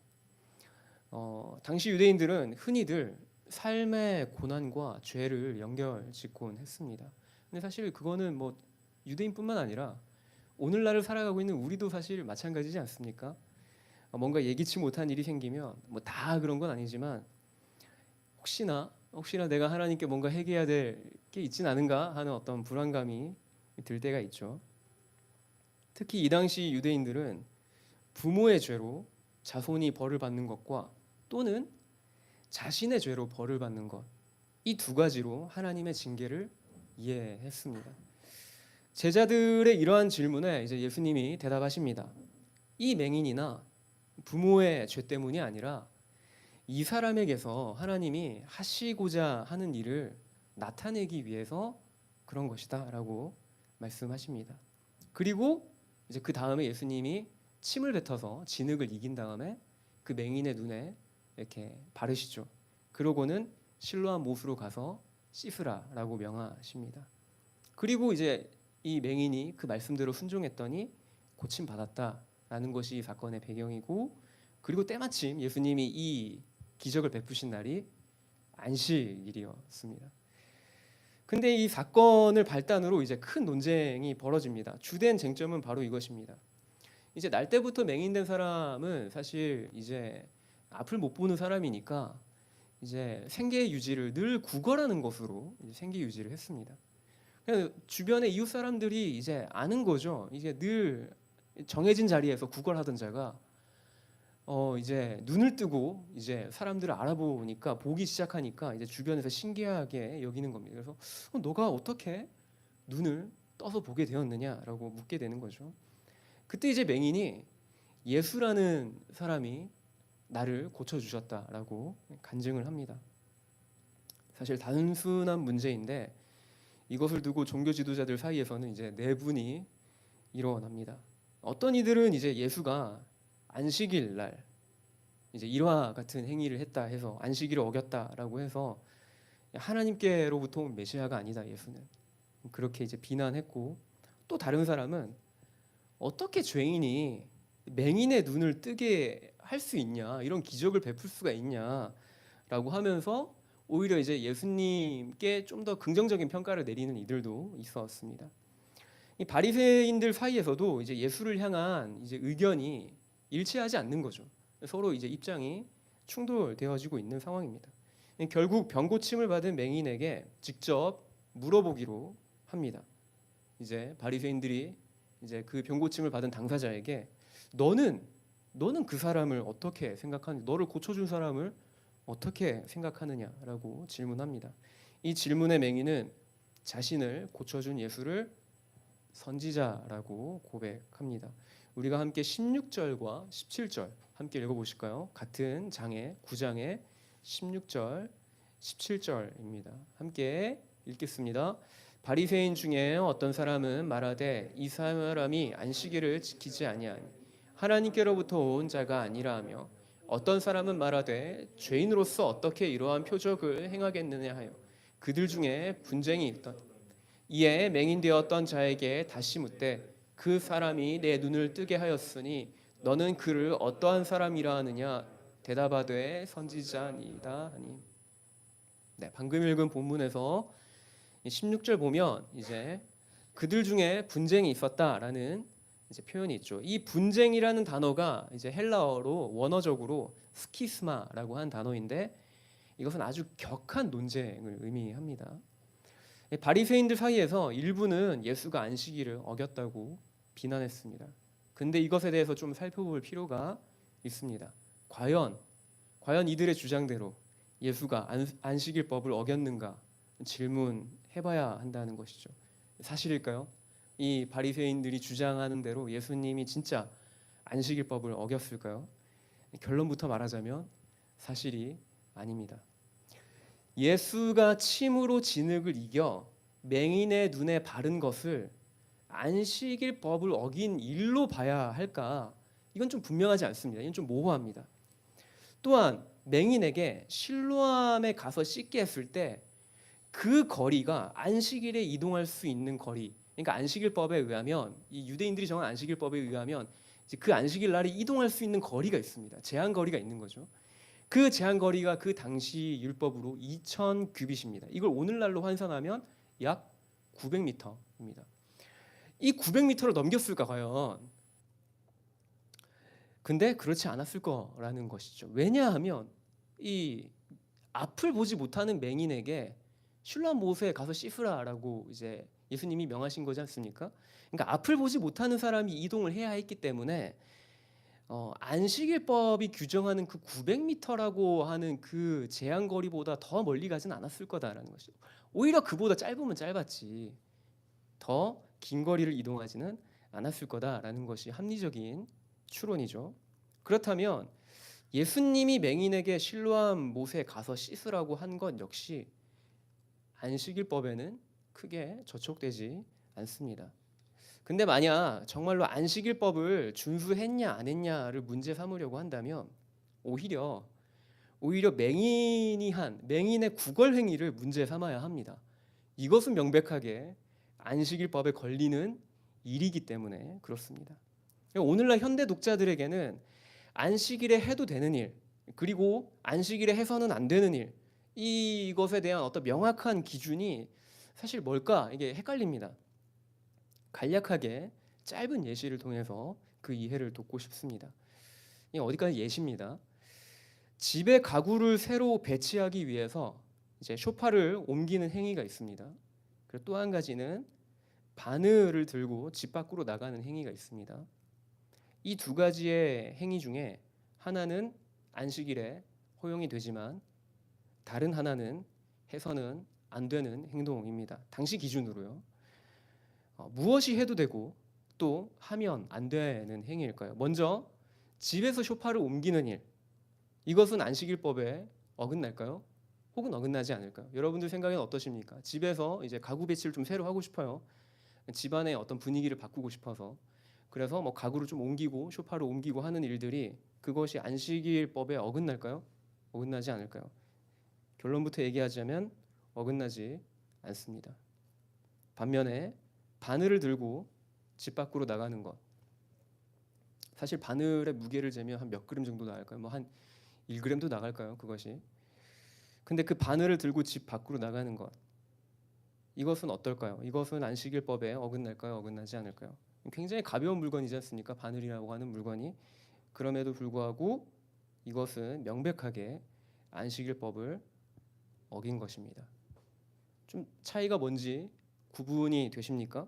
당시 유대인들은 흔히들 삶의 고난과 죄를 연결짓곤 했습니다. 근데 사실 그거는 뭐 유대인뿐만 아니라 오늘날을 살아가고 있는 우리도 사실 마찬가지지 않습니까? 뭔가 예기치 못한 일이 생기면 뭐 다 그런 건 아니지만 혹시나 내가 하나님께 뭔가 회개해야 될 게 있진 않은가 하는 어떤 불안감이 들 때가 있죠. 특히 이 당시 유대인들은 부모의 죄로 자손이 벌을 받는 것과 또는 자신의 죄로 벌을 받는 것, 이 두 가지로 하나님의 징계를 이해했습니다. 제자들의 이러한 질문에 이제 예수님이 대답하십니다. 이 맹인이나 부모의 죄 때문이 아니라 이 사람에게서 하나님이 하시고자 하는 일을 나타내기 위해서 그런 것이다라고 말씀하십니다. 그리고 이제 그 다음에 예수님이 침을 뱉어서 진흙을 이긴 다음에 그 맹인의 눈에 이렇게 바르시죠. 그러고는 실로암 못으로 가서 씻으라라고 명하십니다. 그리고 이제 이 맹인이 그 말씀대로 순종했더니 고침 받았다라는 것이 이 사건의 배경이고, 그리고 때마침 예수님이 이 기적을 베푸신 날이 안식일이었습니다. 근데 이 사건을 발단으로 이제 큰 논쟁이 벌어집니다. 주된 쟁점은 바로 이것입니다. 이제 날 때부터 맹인된 사람은 사실 이제 앞을 못 보는 사람이니까 이제 생계 유지를 늘 구걸하는 것으로 이제 생계 유지를 했습니다. 그냥 주변의 이웃 사람들이 이제 아는 거죠. 이제 늘 정해진 자리에서 구걸하던 자가 이제 눈을 뜨고 이제 사람들을 알아보니까 보기 시작하니까 이제 주변에서 신기하게 여기는 겁니다. 그래서 너가 어떻게 눈을 떠서 보게 되었느냐라고 묻게 되는 거죠. 그때 이제 맹인이 예수라는 사람이 나를 고쳐주셨다라고 간증을 합니다. 사실 단순한 문제인데 이것을 두고 종교 지도자들 사이에서는 이제 내분이 일어납니다. 어떤 이들은 이제 예수가 안식일 날 이제 일화 같은 행위를 했다 해서 안식일을 어겼다라고 해서 하나님께로부터 온 메시아가 아니다 예수는, 그렇게 이제 비난했고, 또 다른 사람은 어떻게 죄인이 맹인의 눈을 뜨게 할 수 있냐, 이런 기적을 베풀 수가 있냐라고 하면서 오히려 이제 예수님께 좀 더 긍정적인 평가를 내리는 이들도 있었습니다. 이 바리새인들 사이에서도 이제 예수를 향한 이제 의견이 일치하지 않는 거죠. 서로 이제 입장이 충돌되어지고 있는 상황입니다. 결국 병고침을 받은 맹인에게 직접 물어보기로 합니다. 이제 바리새인들이 이제 그 병고침을 받은 당사자에게 너는 그 사람을 어떻게 생각하느냐, 너를 고쳐준 사람을 어떻게 생각하느냐라고 질문합니다. 이 질문의 맹인은 자신을 고쳐준 예수를 선지자라고 고백합니다. 우리가 함께 16절과 17절 함께 읽어보실까요? 같은 장의 9장의 16절 17절입니다. 함께 읽겠습니다. 바리새인 중에 어떤 사람은 말하되 이 사람이 안식일을 지키지 아니하니 하나님께로부터 온 자가 아니라 하며, 어떤 사람은 말하되 죄인으로서 어떻게 이러한 표적을 행하겠느냐 하여 그들 중에 분쟁이 있던. 이에 맹인되었던 자에게 다시 묻되 그 사람이 내 눈을 뜨게 하였으니 너는 그를 어떠한 사람이라 하느냐? 대답하되 선지자니이다 하니. 네, 방금 읽은 본문에서 16절 보면 이제 그들 중에 분쟁이 있었다라는 이제 표현이 있죠. 이 분쟁이라는 단어가 이제 헬라어로 원어적으로 스키스마라고 한 단어인데 이것은 아주 격한 논쟁을 의미합니다. 바리새인들 사이에서 일부는 예수가 안식일을 어겼다고 비난했습니다. 근데 이것에 대해서 좀 살펴볼 필요가 있습니다. 과연 이들의 주장대로 예수가 안식일법을 어겼는가 질문해봐야 한다는 것이죠. 사실일까요? 이 바리새인들이 주장하는 대로 예수님이 진짜 안식일법을 어겼을까요? 결론부터 말하자면 사실이 아닙니다. 예수가 침으로 진흙을 이겨 맹인의 눈에 바른 것을 안식일법을 어긴 일로 봐야 할까? 이건 좀 분명하지 않습니다. 이건 좀 모호합니다. 또한 맹인에게 실로암에 가서 씻게 했을 때 그 거리가 안식일에 이동할 수 있는 거리, 그러니까 안식일법에 의하면, 이 유대인들이 정한 안식일법에 의하면 이제 그 안식일 날이 이동할 수 있는 거리가 있습니다. 제한 거리가 있는 거죠. 그 제한 거리가 그 당시 율법으로 2,000 규빗입니다. 이걸 오늘날로 환산하면 약 900m입니다. 이 900m를 넘겼을까 과연? 근데 그렇지 않았을 거라는 것이죠. 왜냐하면 이 앞을 보지 못하는 맹인에게 실로암 모세에 가서 씻으라라고 이제 예수님이 명하신 거지 않습니까? 그러니까 앞을 보지 못하는 사람이 이동을 해야 했기 때문에 안식일법이 규정하는 그 900m라고 하는 그 제한 거리보다 더 멀리 가진 않았을 거다라는 것이죠. 오히려 그보다 짧으면 짧았지 더 긴 거리를 이동하지는 않았을 거다라는 것이 합리적인 추론이죠. 그렇다면 예수님이 맹인에게 실로암 못에 가서 씻으라고 한 것 역시 안식일법에는 크게 저촉되지 않습니다. 근데 만약 정말로 안식일법을 준수했냐 안 했냐를 문제 삼으려고 한다면 오히려 맹인의 구걸 행위를 문제 삼아야 합니다. 이것은 명백하게 안식일법에 걸리는 일이기 때문에 그렇습니다. 오늘날 현대 독자들에게는 안식일에 해도 되는 일, 그리고 안식일에 해서는 안 되는 일, 이것에 대한 어떤 명확한 기준이 사실 뭘까? 이게 헷갈립니다. 간략하게 짧은 예시를 통해서 그 이해를 돕고 싶습니다. 이게 어디까지 예시입니다. 집에 가구를 새로 배치하기 위해서 이제 소파를 옮기는 행위가 있습니다. 그리고 또 한 가지는 바늘을 들고 집 밖으로 나가는 행위가 있습니다. 이 두 가지의 행위 중에 하나는 안식일에 허용이 되지만 다른 하나는 해서는 안 되는 행동입니다. 당시 기준으로요. 무엇이 해도 되고 또 하면 안 되는 행위일까요? 먼저 집에서 소파를 옮기는 일, 이것은 안식일법에 어긋날까요? 혹은 어긋나지 않을까요? 여러분들 생각엔 어떠십니까? 집에서 이제 가구 배치를 좀 새로 하고 싶어요. 집안의 어떤 분위기를 바꾸고 싶어서, 그래서 뭐 가구를 좀 옮기고 소파를 옮기고 하는 일들이 그것이 안식일법에 어긋날까요? 어긋나지 않을까요? 결론부터 얘기하자면 어긋나지 않습니다. 반면에 바늘을 들고 집 밖으로 나가는 것, 사실 바늘의 무게를 재면 한 몇 그램 정도 나갈까요? 뭐 한 1g도 나갈까요? 그것이. 근데 그 바늘을 들고 집 밖으로 나가는 것, 이것은 어떨까요? 이것은 안식일법에 어긋날까요? 어긋나지 않을까요? 굉장히 가벼운 물건이지 않습니까? 바늘이라고 하는 물건이. 그럼에도 불구하고 이것은 명백하게 안식일법을 어긴 것입니다. 좀 차이가 뭔지 구분이 되십니까?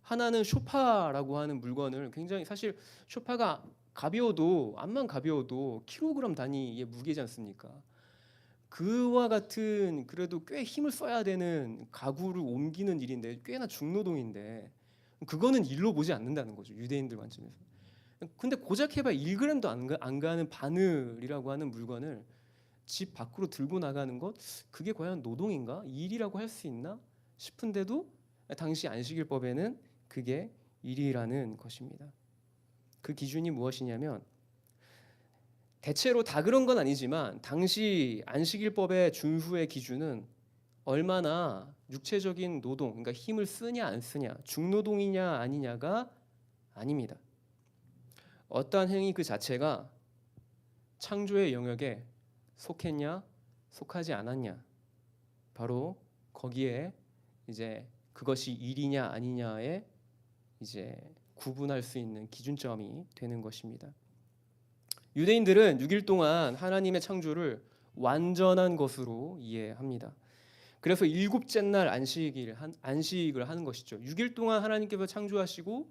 하나는 소파라고 하는 물건을 굉장히, 사실 소파가 가벼워도, 암만 가벼워도 킬로그램 단위의 무게지 않습니까? 그와 같은 그래도 꽤 힘을 써야 되는 가구를 옮기는 일인데, 꽤나 중노동인데 그거는 일로 보지 않는다는 거죠, 유대인들 관점에서. 근데 고작 해봐 1g도 안 가는 바늘이라고 하는 물건을 집 밖으로 들고 나가는 것, 그게 과연 노동인가? 일이라고 할 수 있나 싶은데도 당시 안식일법에는 그게 일이라는 것입니다. 그 기준이 무엇이냐면, 대체로 다 그런 건 아니지만 당시 안식일법의 준수의 기준은 얼마나 육체적인 노동, 그러니까 힘을 쓰냐 안 쓰냐, 중노동이냐 아니냐가 아닙니다. 어떠한 행위 그 자체가 창조의 영역에 속했냐 속하지 않았냐, 바로 거기에 이제 그것이 일이냐 아니냐에 이제 구분할 수 있는 기준점이 되는 것입니다. 유대인들은 6일 동안 하나님의 창조를 완전한 것으로 이해합니다. 그래서 일곱째 날 안식을 하는 것이죠. 6일 동안 하나님께서 창조하시고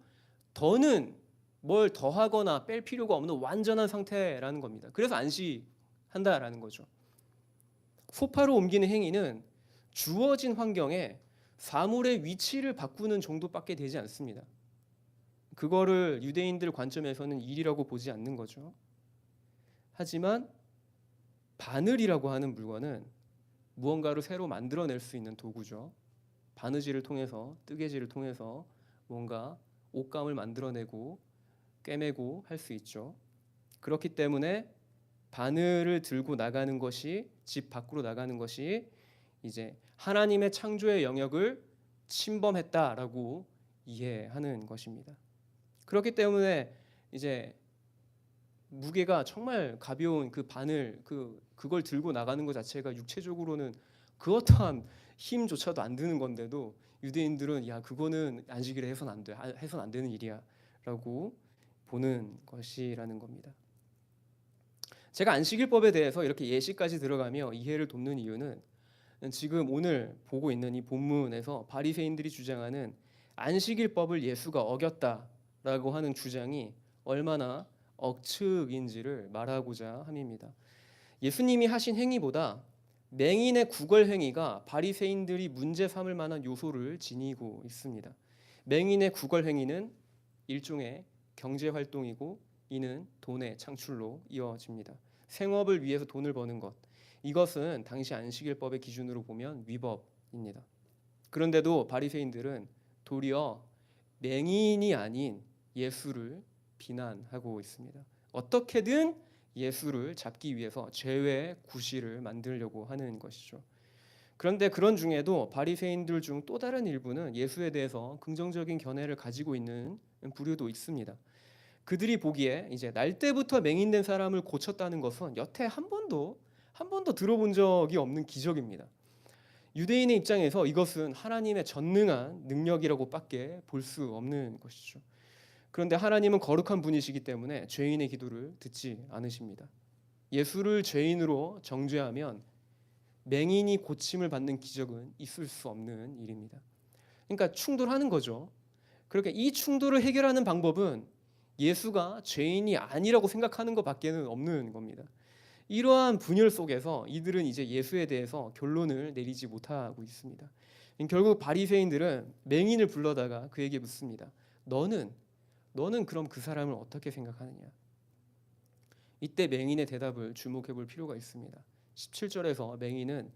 더는 뭘 더하거나 뺄 필요가 없는 완전한 상태라는 겁니다. 그래서 안식한다라는 거죠. 소파로 옮기는 행위는 주어진 환경에 사물의 위치를 바꾸는 정도밖에 되지 않습니다. 그거를 유대인들 관점에서는 일이라고 보지 않는 거죠. 하지만 바늘이라고 하는 물건은 무언가를 새로 만들어낼 수 있는 도구죠. 바느질을 통해서, 뜨개질을 통해서 뭔가 옷감을 만들어내고 꿰매고 할 수 있죠. 그렇기 때문에 바늘을 들고 나가는 것이, 집 밖으로 나가는 것이 이제 하나님의 창조의 영역을 침범했다라고 이해하는 것입니다. 그렇기 때문에 이제 무게가 정말 가벼운 그 바늘, 그걸 들고 나가는 것 자체가 육체적으로는 그 어떠한 힘조차도 안 드는 건데도 유대인들은 야, 그거는 안식일에 해서는 안 돼, 해서는 안 되는 일이야라고 보는 것이라는 겁니다. 제가 안식일법에 대해서 이렇게 예시까지 들어가며 이해를 돕는 이유는 지금 오늘 보고 있는 이 본문에서 바리새인들이 주장하는 안식일법을 예수가 어겼다라고 하는 주장이 얼마나 억측인지를 말하고자 함입니다. 예수님이 하신 행위보다 맹인의 구걸 행위가 바리새인들이 문제 삼을 만한 요소를 지니고 있습니다. 맹인의 구걸 행위는 일종의 경제 활동이고 이는 돈의 창출로 이어집니다. 생업을 위해서 돈을 버는 것, 이것은 당시 안식일법의 기준으로 보면 위법입니다. 그런데도 바리새인들은 도리어 맹인이 아닌 예수를 비난하고 있습니다. 어떻게든 예수를 잡기 위해서 죄의 구실을 만들려고 하는 것이죠. 그런데 그런 중에도 바리새인들 중 또 다른 일부는 예수에 대해서 긍정적인 견해를 가지고 있는 부류도 있습니다. 그들이 보기에 이제 날 때부터 맹인된 사람을 고쳤다는 것은 여태 한 번도 들어본 적이 없는 기적입니다. 유대인의 입장에서 이것은 하나님의 전능한 능력이라고밖에 볼 수 없는 것이죠. 그런데 하나님은 거룩한 분이시기 때문에 죄인의 기도를 듣지 않으십니다. 예수를 죄인으로 정죄하면 맹인이 고침을 받는 기적은 있을 수 없는 일입니다. 그러니까 충돌하는 거죠. 그렇게 이 충돌을 해결하는 방법은 예수가 죄인이 아니라고 생각하는 것밖에는 없는 겁니다. 이러한 분열 속에서 이들은 이제 예수에 대해서 결론을 내리지 못하고 있습니다. 결국 바리새인들은 맹인을 불러다가 그에게 묻습니다. 너는 그럼 그 사람을 어떻게 생각하느냐? 이때 맹인의 대답을 주목해 볼 필요가 있습니다. 17절에서 맹인은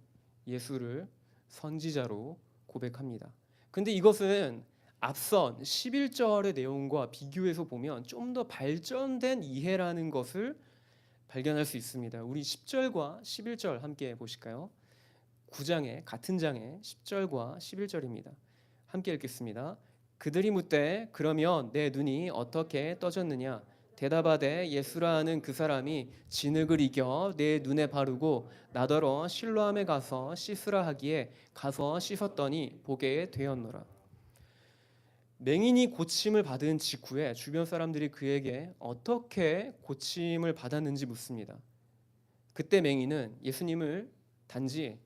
예수를 선지자로 고백합니다. 근데 이것은 앞선 11절의 내용과 비교해서 보면 좀 더 발전된 이해라는 것을 발견할 수 있습니다. 우리 10절과 11절 함께 보실까요? 9장의 같은 장의 10절과 11절입니다. 함께 읽겠습니다. 그들이 묻되 그러면 내 눈이 어떻게 떠졌느냐? 대답하되 예수라 하는 그 사람이 진흙을 이겨 내 눈에 바르고 나더러 실로암에 가서 씻으라 하기에 가서 씻었더니 보게 되었노라. 맹인이 고침을 받은 직후에 주변 사람들이 그에게 어떻게 고침을 받았는지 묻습니다. 그때 맹인은 예수님을 단지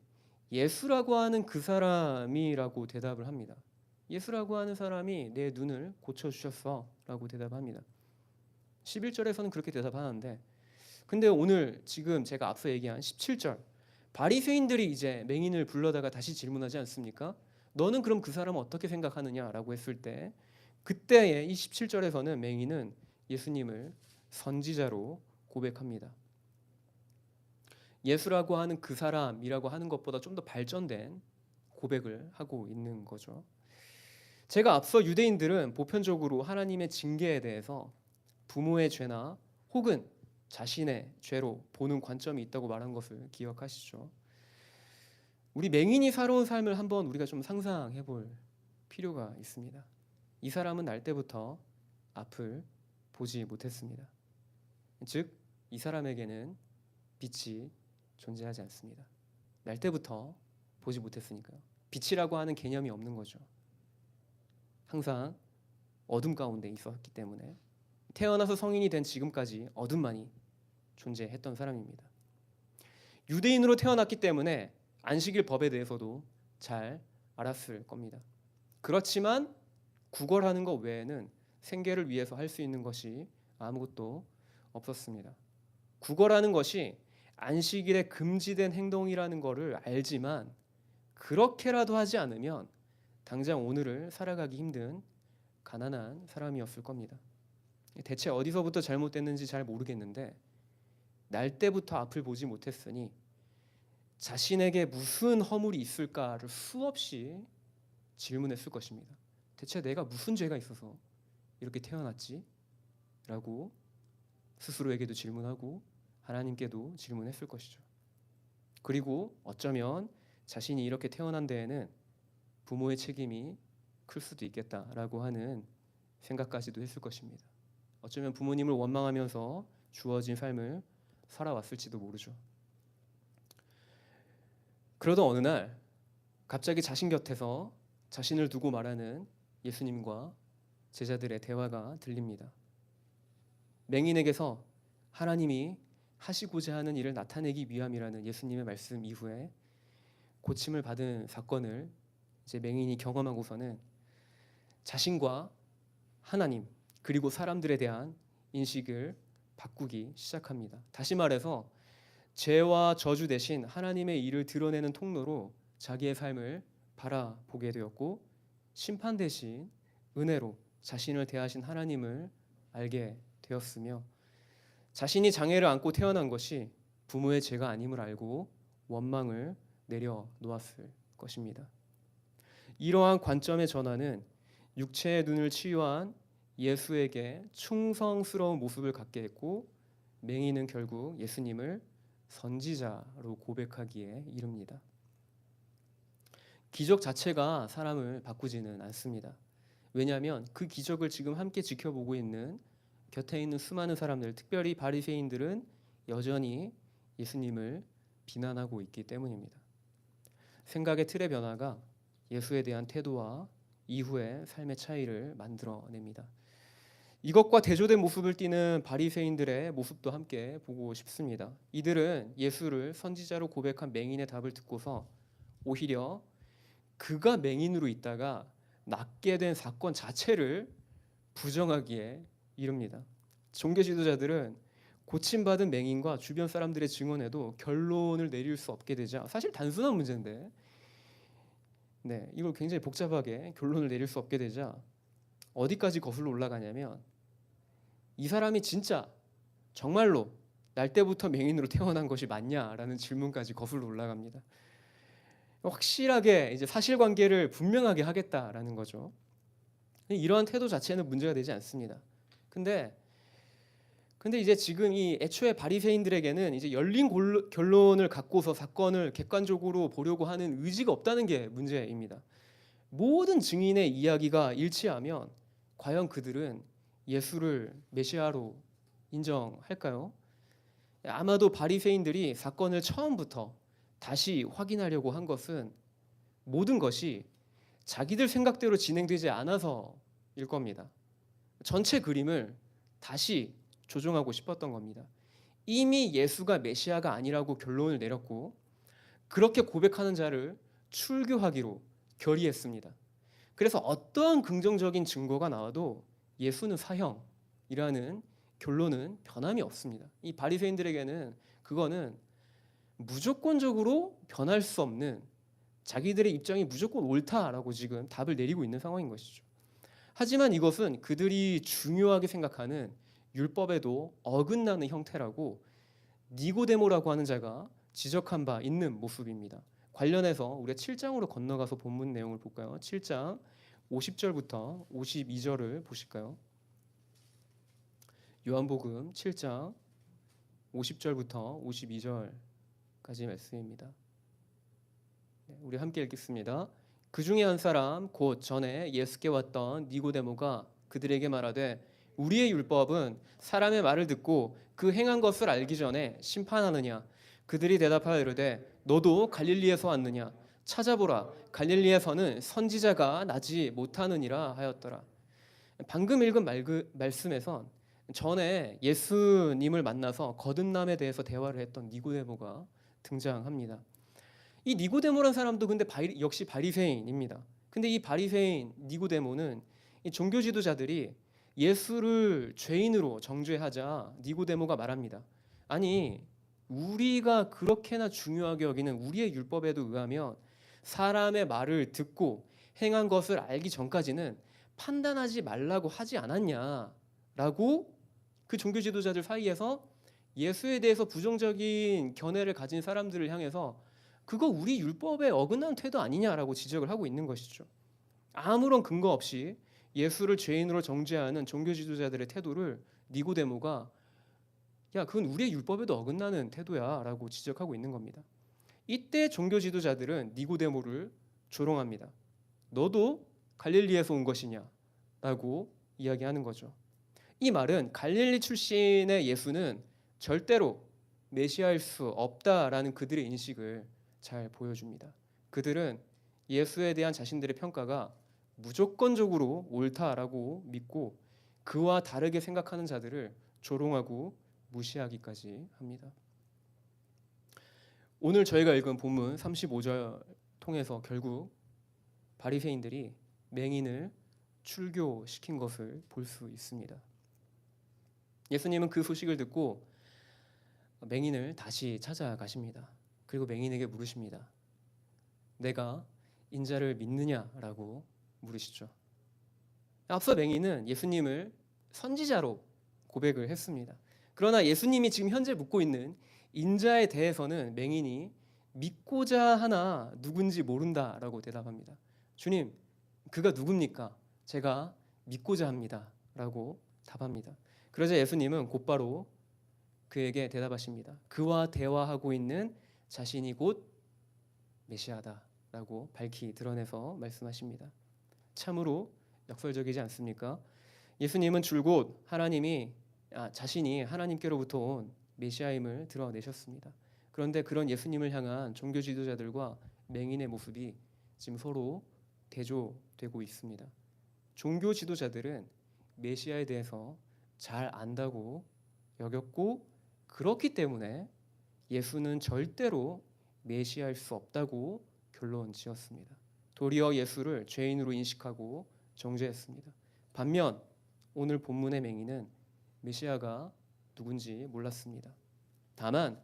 예수라고 하는 그 사람이라고 대답을 합니다. 예수라고 하는 사람이 내 눈을 고쳐주셨어 라고 대답합니다. 11절에서는 그렇게 대답하는데, 근데 오늘 지금 제가 앞서 얘기한 17절, 바리새인들이 이제 맹인을 불러다가 다시 질문하지 않습니까? 너는 그럼 그 사람을 어떻게 생각하느냐라고 했을 때, 그때의 이 17절에서는 맹인은 예수님을 선지자로 고백합니다. 예수라고 하는 그 사람이라고 하는 것보다 좀 더 발전된 고백을 하고 있는 거죠. 제가 앞서 유대인들은 보편적으로 하나님의 징계에 대해서 부모의 죄나 혹은 자신의 죄로 보는 관점이 있다고 말한 것을 기억하시죠? 우리 맹인이 살아온 삶을 한번 우리가 좀 상상해 볼 필요가 있습니다. 이 사람은 날 때부터 앞을 보지 못했습니다. 즉, 이 사람에게는 빛이 존재하지 않습니다. 날 때부터 보지 못했으니까요. 빛이라고 하는 개념이 없는 거죠. 항상 어둠 가운데 있었기 때문에 태어나서 성인이 된 지금까지 어둠만이 존재했던 사람입니다. 유대인으로 태어났기 때문에 안식일 법에 대해서도 잘 알았을 겁니다. 그렇지만 구걸하는 것 외에는 생계를 위해서 할 수 있는 것이 아무것도 없었습니다. 구걸하는 것이 안식일에 금지된 행동이라는 것을 알지만 그렇게라도 하지 않으면 당장 오늘을 살아가기 힘든 가난한 사람이었을 겁니다. 대체 어디서부터 잘못됐는지 잘 모르겠는데 날 때부터 앞을 보지 못했으니 자신에게 무슨 허물이 있을까를 수없이 질문했을 것입니다. 대체 내가 무슨 죄가 있어서 이렇게 태어났지? 라고 스스로에게도 질문하고 하나님께도 질문했을 것이죠. 그리고 어쩌면 자신이 이렇게 태어난 데에는 부모의 책임이 클 수도 있겠다라고 하는 생각까지도 했을 것입니다. 어쩌면 부모님을 원망하면서 주어진 삶을 살아왔을지도 모르죠. 그러던 어느 날 갑자기 자신 곁에서 자신을 두고 말하는 예수님과 제자들의 대화가 들립니다. 맹인에게서 하나님이 하시고자 하는 일을 나타내기 위함이라는 예수님의 말씀 이후에 고침을 받은 사건을 이제 맹인이 경험하고서는 자신과 하나님 그리고 사람들에 대한 인식을 바꾸기 시작합니다. 다시 말해서 죄와 저주 대신 하나님의 일을 드러내는 통로로 자기의 삶을 바라보게 되었고, 심판 대신 은혜로 자신을 대하신 하나님을 알게 되었으며, 자신이 장애를 안고 태어난 것이 부모의 죄가 아님을 알고 원망을 내려놓았을 것입니다. 이러한 관점의 전환은 육체의 눈을 치유한 예수에게 충성스러운 모습을 갖게 했고, 맹인은 결국 예수님을 선지자로 고백하기에 이릅니다. 기적 자체가 사람을 바꾸지는 않습니다. 왜냐하면 그 기적을 지금 함께 지켜보고 있는 곁에 있는 수많은 사람들, 특별히 바리새인들은 여전히 예수님을 비난하고 있기 때문입니다. 생각의 틀의 변화가 예수에 대한 태도와 이후의 삶의 차이를 만들어냅니다. 이것과 대조된 모습을 띠는 바리새인들의 모습도 함께 보고 싶습니다. 이들은 예수를 선지자로 고백한 맹인의 답을 듣고서 오히려 그가 맹인으로 있다가 낫게 된 사건 자체를 부정하기에 이릅니다. 종교 지도자들은 고침받은 맹인과 주변 사람들의 증언에도 결론을 내릴 수 없게 되자, 사실 단순한 문제인데 이걸 굉장히 복잡하게 결론을 내릴 수 없게 되자 어디까지 거슬러 올라가냐면, 이 사람이 진짜 정말로 날 때부터 맹인으로 태어난 것이 맞냐라는 질문까지 거슬러 올라갑니다. 확실하게 이제 사실관계를 분명하게 하겠다라는 거죠. 이러한 태도 자체는 문제가 되지 않습니다. 근데 이제 지금 이 애초에 바리새인들에게는 이제 열린 결론을 갖고서 사건을 객관적으로 보려고 하는 의지가 없다는 게 문제입니다. 모든 증인의 이야기가 일치하면 과연 그들은 예수를 메시아로 인정할까요? 아마도 바리새인들이 사건을 처음부터 다시 확인하려고 한 것은 모든 것이 자기들 생각대로 진행되지 않아서일 겁니다. 전체 그림을 다시 조정하고 싶었던 겁니다. 이미 예수가 메시아가 아니라고 결론을 내렸고, 그렇게 고백하는 자를 출교하기로 결의했습니다. 그래서 어떠한 긍정적인 증거가 나와도 예수는 사형이라는 결론은 변함이 없습니다. 이 바리새인들에게는 그거는 무조건적으로 변할 수 없는, 자기들의 입장이 무조건 옳다라고 지금 답을 내리고 있는 상황인 것이죠. 하지만 이것은 그들이 중요하게 생각하는 율법에도 어긋나는 형태라고 니고데모라고 하는 자가 지적한 바 있는 모습입니다. 관련해서 우리가 7장으로 건너가서 본문 내용을 볼까요? 7장 50절부터 52절을 보실까요? 요한복음 7장 50절부터 52절까지 말씀입니다. 우리 함께 읽겠습니다. 그 중에 한 사람 곧 전에 예수께 왔던 니고데모가 그들에게 말하되, 우리의 율법은 사람의 말을 듣고 그 행한 것을 알기 전에 심판하느냐? 그들이 대답하여 이르되, 너도 갈릴리에서 왔느냐? 찾아보라, 갈릴리에서는 선지자가 나지 못하느니라 하였더라. 방금 읽은 말씀에선 전에 예수님을 만나서 거듭남에 대해서 대화를 했던 니고데모가 등장합니다. 이 니고데모라는 사람도 근데 역시 바리새인입니다. 근데 이 바리새인 니고데모는 이 종교 지도자들이 예수를 죄인으로 정죄하자 니고데모가 말합니다. 아니, 우리가 그렇게나 중요하게 여기는 우리의 율법에도 의하면 사람의 말을 듣고 행한 것을 알기 전까지는 판단하지 말라고 하지 않았냐라고 그 종교 지도자들 사이에서 예수에 대해서 부정적인 견해를 가진 사람들을 향해서 그거 우리 율법에 어긋나는 태도 아니냐라고 지적을 하고 있는 것이죠. 아무런 근거 없이 예수를 죄인으로 정죄하는 종교 지도자들의 태도를 니고데모가 야, 그건 우리의 율법에도 어긋나는 태도야라고 지적하고 있는 겁니다. 이때 종교 지도자들은 니고데모를 조롱합니다. 너도 갈릴리에서 온 것이냐라고 이야기하는 거죠. 이 말은 갈릴리 출신의 예수는 절대로 메시아일 수 없다라는 그들의 인식을 잘 보여줍니다. 그들은 예수에 대한 자신들의 평가가 무조건적으로 옳다라고 믿고 그와 다르게 생각하는 자들을 조롱하고 무시하기까지 합니다. 오늘 저희가 읽은 본문 35절 통해서 결국 바리새인들이 맹인을 출교시킨 것을 볼 수 있습니다. 예수님은 그 소식을 듣고 맹인을 다시 찾아가십니다. 그리고 맹인에게 물으십니다. 내가 인자를 믿느냐라고 물으시죠. 앞서 맹인은 예수님을 선지자로 고백을 했습니다. 그러나 예수님이 지금 현재 묻고 있는 인자에 대해서는 맹인이 믿고자 하나 누군지 모른다라고 대답합니다. 주님, 그가 누굽니까? 제가 믿고자 합니다라고 답합니다. 그러자 예수님은 곧바로 그에게 대답하십니다. 그와 대화하고 있는 자신이 곧 메시아다라고 밝히 드러내서 말씀하십니다. 참으로 역설적이지 않습니까? 예수님은 줄곧 자신이 하나님께로부터 온 메시아임을 드러내셨습니다. 그런데 그런 예수님을 향한 종교 지도자들과 맹인의 모습이 지금 서로 대조되고 있습니다. 종교 지도자들은 메시아에 대해서 잘 안다고 여겼고 그렇기 때문에 예수는 절대로 메시아일 수 없다고 결론 지었습니다. 도리어 예수를 죄인으로 인식하고 정죄했습니다. 반면 오늘 본문의 맹인은 메시아가 누군지 몰랐습니다. 다만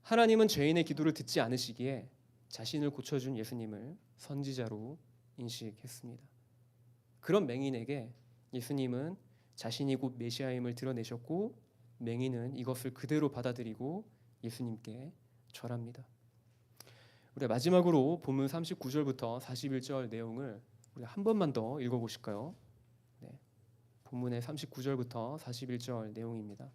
하나님은 죄인의 기도를 듣지 않으시기에 자신을 고쳐준 예수님을 선지자로 인식했습니다. 그런 맹인에게 예수님은 자신이 곧 메시아임을 드러내셨고 맹인은 이것을 그대로 받아들이고 예수님께 절합니다. 우리 마지막으로 본문 39절부터 41절 내용을 우리 한 번만 더 읽어보실까요? 네. 본문의 39절부터 41절 내용입니다.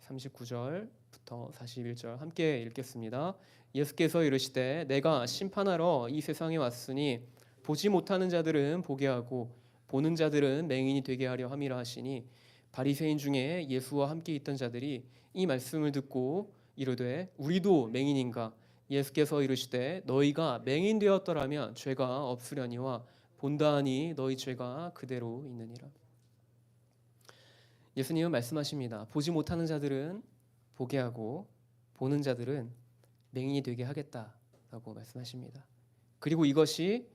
39절부터 41절 함께 읽겠습니다. 예수께서 이르시되 내가 심판하러 이 세상에 왔으니 보지 못하는 자들은 보게 하고 보는 자들은 맹인이 되게 하려 함이라 하시니 바리새인 중에 예수와 함께 있던 자들이 이 말씀을 듣고 이르되 우리도 맹인인가? 예수께서 이르시되 너희가 맹인 되었더라면 죄가 없으려니와 본다 하니 너희 죄가 그대로 있느니라. 예수님은 말씀하십니다. 보지 못하는 자들은 보게 하고 보는 자들은 맹인이 되게 하겠다라고 말씀하십니다. 그리고 이것이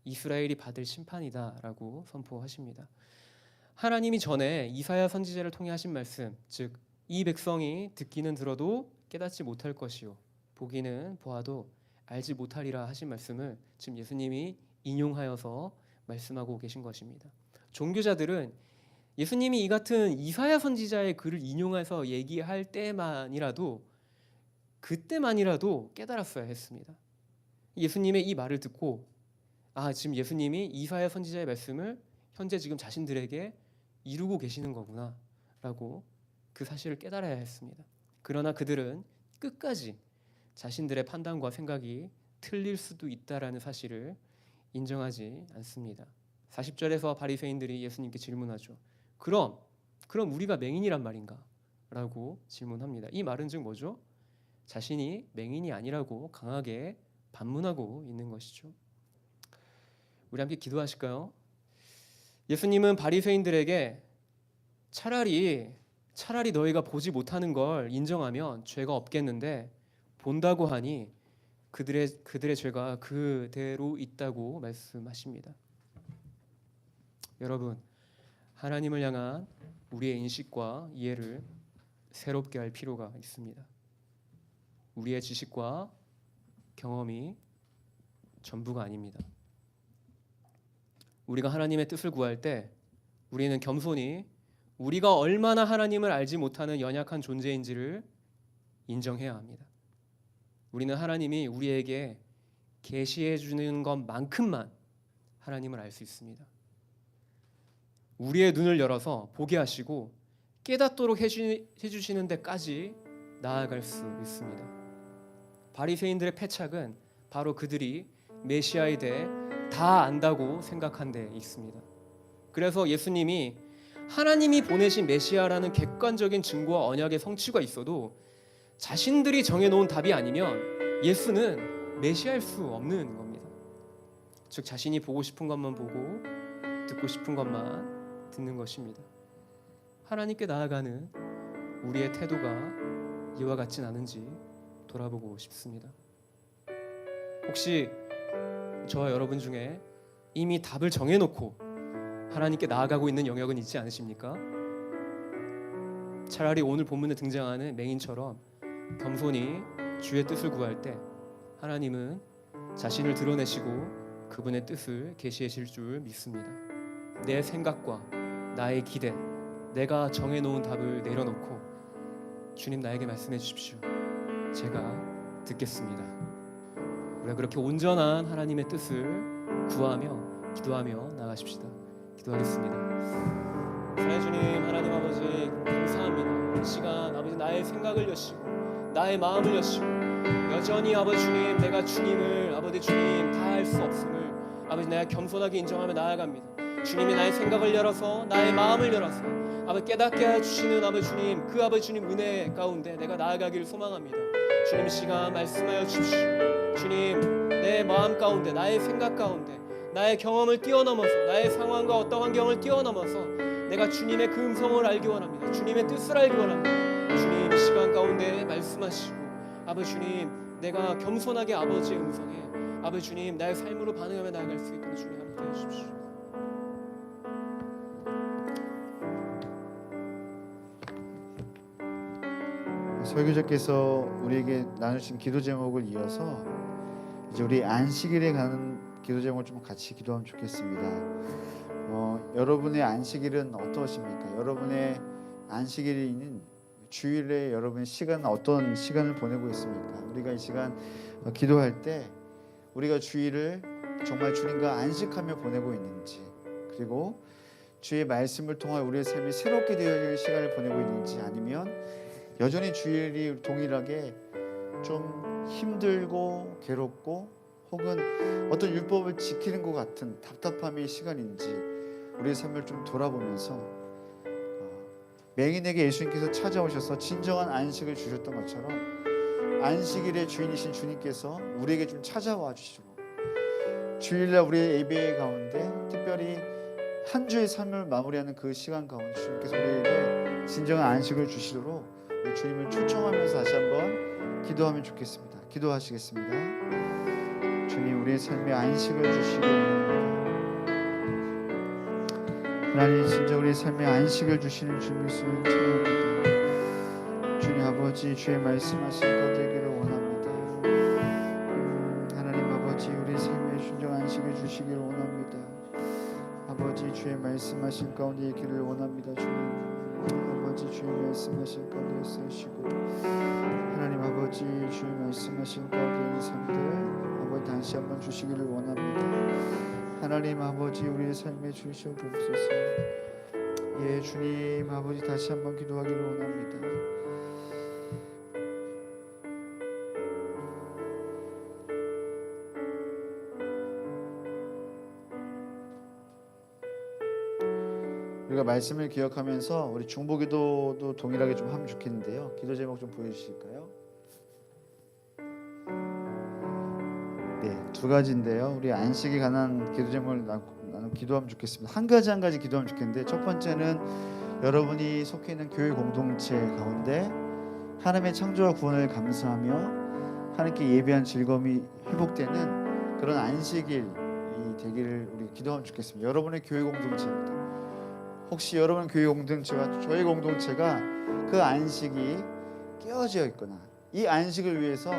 이스라엘이 받을 심판이다라고 선포하십니다. 하나님이 전에 이사야 선지자를 통해 하신 말씀, 즉 이 백성이 듣기는 들어도 깨닫지 못할 것이요 보기는 보아도 알지 못하리라 하신 말씀을 지금 예수님이 인용하여서 말씀하고 계신 것입니다. 종교자들은 예수님이 이 같은 이사야 선지자의 글을 인용해서 얘기할 때만이라도 그때만이라도 깨달았어야 했습니다. 예수님의 이 말을 듣고 지금 예수님이 이사야 선지자의 말씀을 현재 지금 자신들에게 이루고 계시는 거구나 라고 그 사실을 깨달아야 했습니다. 그러나 그들은 끝까지 자신들의 판단과 생각이 틀릴 수도 있다라는 사실을 인정하지 않습니다. 40절에서 바리새인들이 예수님께 질문하죠. 그럼 우리가 맹인이란 말인가? 라고 질문합니다. 이 말은 즉 뭐죠? 자신이 맹인이 아니라고 강하게 반문하고 있는 것이죠. 우리 함께 기도하실까요? 예수님은 바리새인들에게 차라리 너희가 보지 못하는 걸 인정하면 죄가 없겠는데 본다고 하니 그들의 죄가 그대로 있다고 말씀하십니다. 여러분, 하나님을 향한 우리의 인식과 이해를 새롭게 할 필요가 있습니다. 우리의 지식과 경험이 전부가 아닙니다. 우리가 하나님의 뜻을 구할 때 우리는 겸손히 우리가 얼마나 하나님을 알지 못하는 연약한 존재인지를 인정해야 합니다. 우리는 하나님이 우리에게 계시해 주는 것만큼만 하나님을 알 수 있습니다. 우리의 눈을 열어서 보게 하시고 깨닫도록 해주시는 데까지 나아갈 수 있습니다. 바리새인들의 패착은 바로 그들이 메시아에 대해 다 안다고 생각한 데 있습니다. 그래서 예수님이 하나님이 보내신 메시아라는 객관적인 증거와 언약의 성취가 있어도 자신들이 정해놓은 답이 아니면 예수는 메시아일 수 없는 겁니다. 즉 자신이 보고 싶은 것만 보고 듣고 싶은 것만 듣는 것입니다. 하나님께 나아가는 우리의 태도가 이와 같진 않은지 돌아보고 싶습니다. 혹시 저와 여러분 중에 이미 답을 정해놓고 하나님께 나아가고 있는 영역은 있지 않으십니까? 차라리 오늘 본문에 등장하는 맹인처럼 겸손히 주의 뜻을 구할 때 하나님은 자신을 드러내시고 그분의 뜻을 계시해 줄 줄 믿습니다. 내 생각과 나의 기대, 내가 정해놓은 답을 내려놓고 주님 나에게 말씀해 주십시오. 제가 듣겠습니다. 우리가 그렇게 온전한 하나님의 뜻을 구하며 기도하며 나가십시다. 기도하겠습니다. 사랑의 주님, 하나님 아버지 감사합니다. 이 시간 아버지 나의 생각을 여시고 나의 마음을 여시고 여전히 아버지 주님 내가 주님을 아버지 주님 다 할 수 없음을 아버지 내가 겸손하게 인정하며 나아갑니다. 주님이 나의 생각을 열어서 나의 마음을 열어서 아버지 깨닫게 해주시는 아버지 주님 그 아버지 주님 은혜 가운데 내가 나아가기를 소망합니다. 주님 이 시간 말씀하여 주십시오. 주님 내 마음 가운데 나의 생각 가운데 나의 경험을 뛰어넘어서 나의 상황과 어떤 환경을 뛰어넘어서 내가 주님의 그 음성을 알기 원합니다. 주님의 뜻을 알기 원합니다. 주님 이 시간 가운데 말씀하시고 아버지 주님 내가 겸손하게 아버지의 음성에 아버지 주님 나의 삶으로 반응하며 나아갈 수 있도록 주님 함께 해주십시오. 설교자께서 우리에게 나누신 기도 제목을 이어서 이제 우리 안식일에 가는 기도 제목을 좀 같이 기도하면 좋겠습니다. 여러분의 안식일은 어떠십니까? 여러분의 안식일인 주일에 여러분의 시간은 어떤 시간을 보내고 있습니까? 우리가 이 시간 기도할 때 우리가 주일을 정말 주님과 안식하며 보내고 있는지, 그리고 주의 말씀을 통해 우리의 삶이 새롭게 되어질 시간을 보내고 있는지, 아니면 여전히 주일이 동일하게 좀 힘들고 괴롭고 혹은 어떤 율법을 지키는 것 같은 답답함의 시간인지 우리의 삶을 좀 돌아보면서 맹인에게 예수님께서 찾아오셔서 진정한 안식을 주셨던 것처럼 안식일의 주인이신 주님께서 우리에게 좀 찾아와 주시고 주일날 우리의 예배 가운데 특별히 한 주의 삶을 마무리하는 그 시간 가운데 주님께서 우리에게 진정한 안식을 주시도록 주님을 초청하면서 다시 한번 기도하면 좋겠습니다. 기도하시겠습니다. 주님 우리의 삶에 안식을 주시기 원합니다. 하나님 진짜 우리의 삶에 안식을 주시는 주님을 찬양합니다. 주님 아버지 주의 말씀하신 것 되기를 원합니다. 하나님 아버지 우리의 삶에 진정 안식을 주시기를 원합니다. 아버지 주의 말씀하신 가운데 있기를 원합니다. 주님 아버지 주의 말씀하신 가운데 있으시고 하나님 아버지 주의 말씀하신 가운데 있는 삶들 아버지 다시 한번 주시기를 원합니다. 하나님 아버지 우리의 삶에 주시어 보옵소서. 예 주님 아버지 다시 한번 기도하기를 원합니다. 우리가 말씀을 기억하면서 우리 중보기도도 동일하게 좀 하면 좋겠는데요. 기도 제목 좀 보여주실까요? 네, 두 가지인데요. 우리 안식에 관한 기도 제목을 나누 기도하면 좋겠습니다. 한 가지 기도하면 좋겠는데 첫 번째는 여러분이 속해 있는 교회 공동체 가운데 하나님의 창조와 구원을 감사하며 하나님께 예배한 즐거움이 회복되는 그런 안식일이 되기를 우리 기도하면 좋겠습니다. 여러분의 교회 공동체입니다. 혹시 여러분 교회 공동체와 저희 공동체가 그 안식이 깨어져 있거나 이 안식을 위해서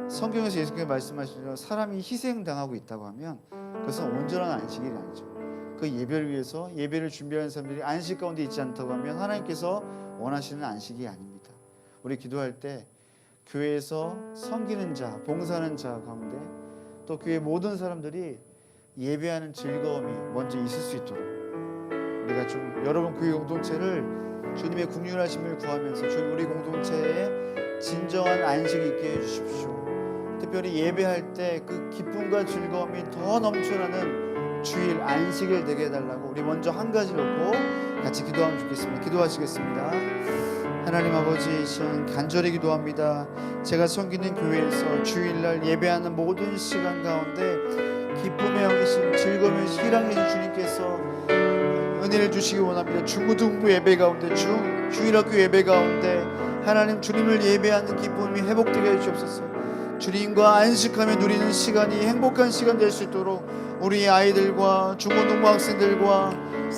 성경에서 예수님께서 말씀하시죠. 사람이 희생당하고 있다고 하면 그것은 온전한 안식일이 아니죠. 그 예배를 위해서 예배를 준비하는 사람들이 안식 가운데 있지 않다고 하면 하나님께서 원하시는 안식이 아닙니다. 우리 기도할 때 교회에서 섬기는 자, 봉사하는 자 가운데 또 교회 모든 사람들이 예배하는 즐거움이 먼저 있을 수 있도록 우리가 좀 여러분 교회 공동체를 주님의 긍휼하심을 구하면서 주님 우리 공동체에 진정한 안식이 있게 해주십시오. 특별히 예배할 때 그 기쁨과 즐거움이 더 넘쳐나는 주일 안식일 되게 해달라고 우리 먼저 한 가지 놓고 같이 기도하면 좋겠습니다. 기도하시겠습니다. 하나님 아버지, 시간 간절히 기도합니다. 제가 섬기는 교회에서 주일날 예배하는 모든 시간 가운데 기쁨의 영이신 즐거움의 희랑이신 주님께서 은혜를 주시기 원합니다. 중고등부 예배 가운데 주일학교 예배 가운데 하나님 주님을 예배하는 기쁨이 회복되게 해주옵소서. 주님과 안식하며 누리는 시간이 행복한 시간 될 수 있도록 우리 아이들과 중고등부 학생들과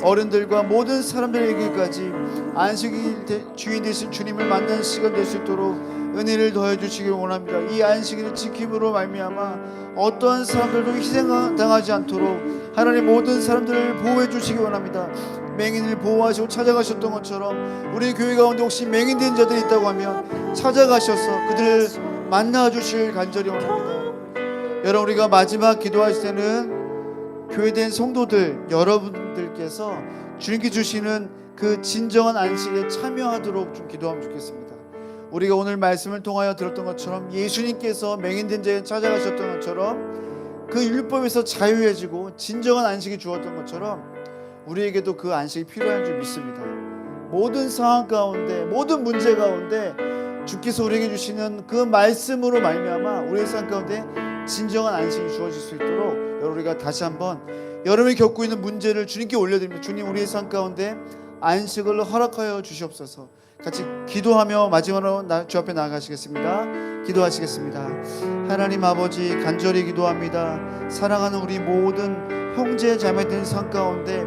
어른들과 모든 사람들에게까지 안식일 주인 되신 주님을 만나는 시간 될 수 있도록 은혜를 더해 주시길 원합니다. 이 안식일을 지킴으로 말미암아 어떠한 사람들도 희생당하지 않도록 하나님 모든 사람들을 보호해 주시기 원합니다. 맹인을 보호하시고 찾아가셨던 것처럼 우리 교회 가운데 혹시 맹인된 자들이 있다고 하면 찾아가셔서 그들을 만나 주실 간절히 원합니다. 여러분, 우리가 마지막 기도할 때는 교회된 성도들 여러분들께서 주님께 주시는 그 진정한 안식에 참여하도록 좀 기도하면 좋겠습니다. 우리가 오늘 말씀을 통하여 들었던 것처럼 예수님께서 맹인된 자에 찾아가셨던 것처럼 그 율법에서 자유해지고 진정한 안식이 주었던 것처럼 우리에게도 그 안식이 필요한 줄 믿습니다. 모든 상황 가운데 모든 문제 가운데 주께서 우리에게 주시는 그 말씀으로 말미암아 우리의 삶 가운데 진정한 안식이 주어질 수 있도록 여러분 우리가 다시 한번 여러분이 겪고 있는 문제를 주님께 올려드립니다. 주님, 우리의 삶 가운데 안식을 허락하여 주시옵소서. 같이 기도하며 마지막으로 주 앞에 나아가시겠습니다. 기도하시겠습니다. 하나님 아버지, 간절히 기도합니다. 사랑하는 우리 모든 형제 자매들 삶 가운데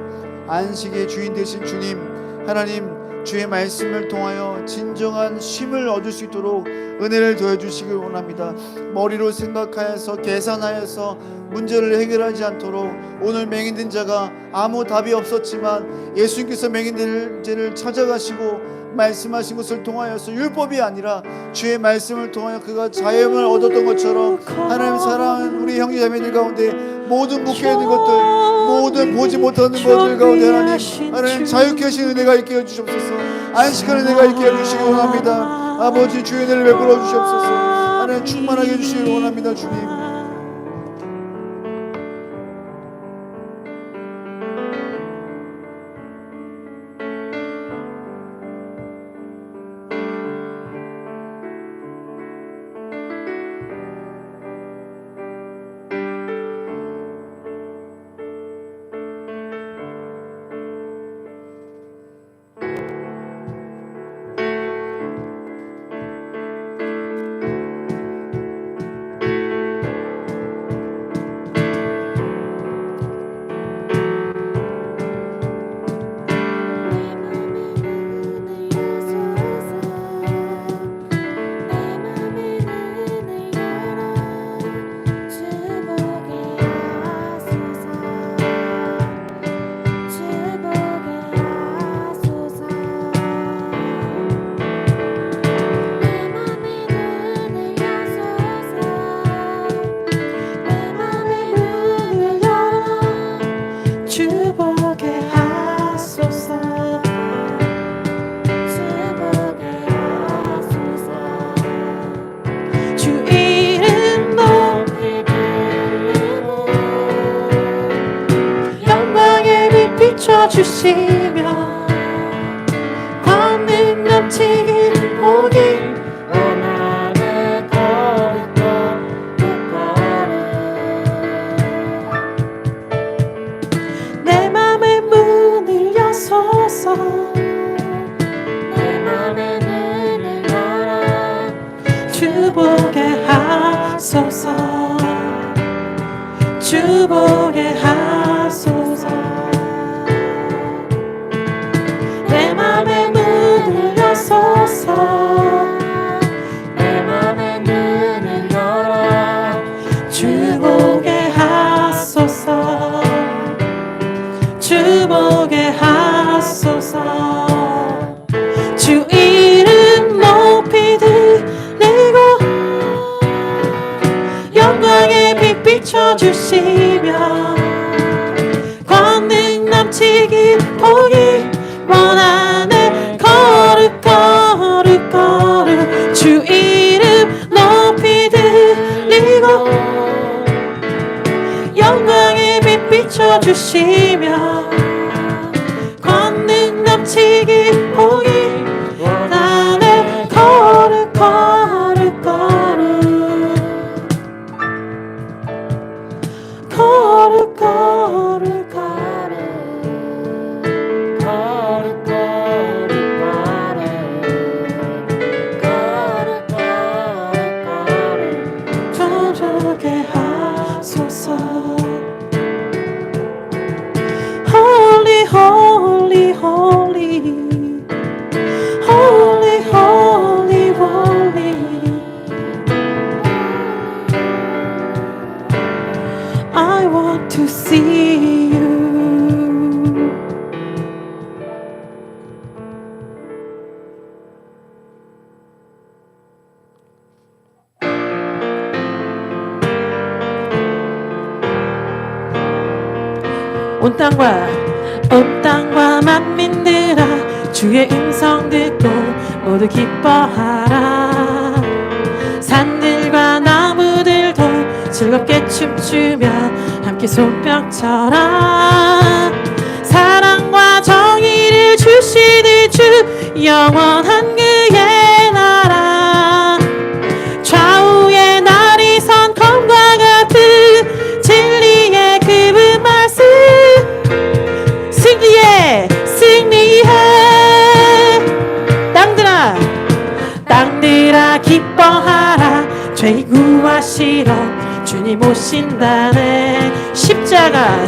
안식의 주인 되신 주님, 하나님 주의 말씀을 통하여 진정한 쉼을 얻을 수 있도록 은혜를 더해 주시길 원합니다. 머리로 생각하여서 계산하여서 문제를 해결하지 않도록 오늘 맹인된 자가 아무 답이 없었지만 예수님께서 맹인된 자를 찾아가시고 말씀하신 것을 통하여서 율법이 아니라 주의 말씀을 통하여 그가 자유함을 얻었던 것처럼 하나님 사랑하는 우리 형제자매들 가운데 모든 묶여있는 것들, 모든 보지 못하는 것들 가운데 하나님 자유케 하신 은혜가 있게 해주시옵소서. 안식하는 은혜가 있게 해주시기 원합니다. 아버지, 주의 은혜를 베풀어 주시옵소서. 하나님 충만하게 해주시기 원합니다. 주님, 주시며 권능 넘치길 보길 원하는 내 맘의 문을 여소서 내 맘의 문을 열어 주 보게 하소서 주 보게 하소서 내 맘의 문을 여소서 내 맘의 문을 열어 주 보게 하소서 주 채워주시며 권능 넘치기 보기 나를 거룩 거룩 거룩 거룩 거룩 저녁에 하소서. Holy holy holy holy holy holy I want to see you. 온 땅과 만민들아 주의 음성 듣고 모두 기뻐하라. 산들과 나무들도 즐겁게 춤추며 함께 손뼉쳐라. 사랑과 정의를 주시는 주 영원한 그의 나라. 좌우에 날이 선 검과 같은 진리의 그분 말씀 승리해 땅들아 기뻐하라. 죄 구하시러 주님 오신다네. 십자가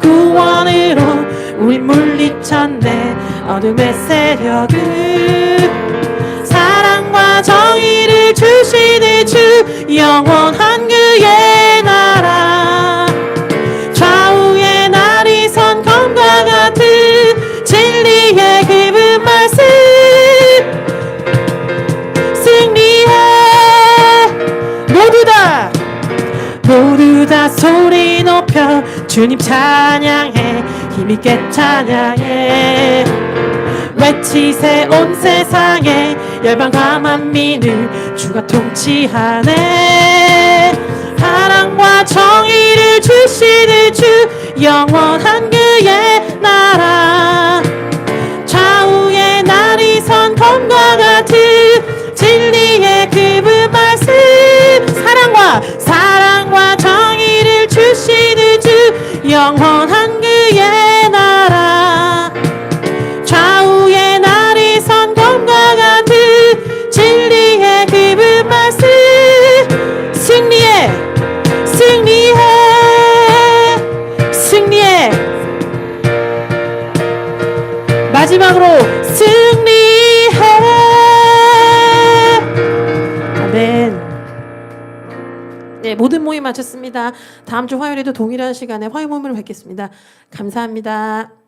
구원으로 우리 물리쳤네 어둠의 세력을. 사랑과 정의를 주시는 주 영원한 그의 나라. 좌우에 날이 선 검과 같은 진리의 그분 말씀 승리해. 모두 다 소리 높여 주님 찬양해. 힘있게 찬양해. 외치세 온 세상에 열방과 만민을 주가 통치하네. 사랑과 정의를 주시는 주 영원한 그의 나라. 좌우에 날이 선 검과 같은 진리의 그분 말씀. 사랑과 정의를 주시는 주 영원한 그의 나라. 좌우에 날이 선 검과 같은 진리의 그분 말씀 승리해. 마지막으로 승리해. 아멘. 네, 모든 모임 마쳤습니다. 다음 주 화요일에도 동일한 시간에 화요 모임을 뵙겠습니다. 감사합니다.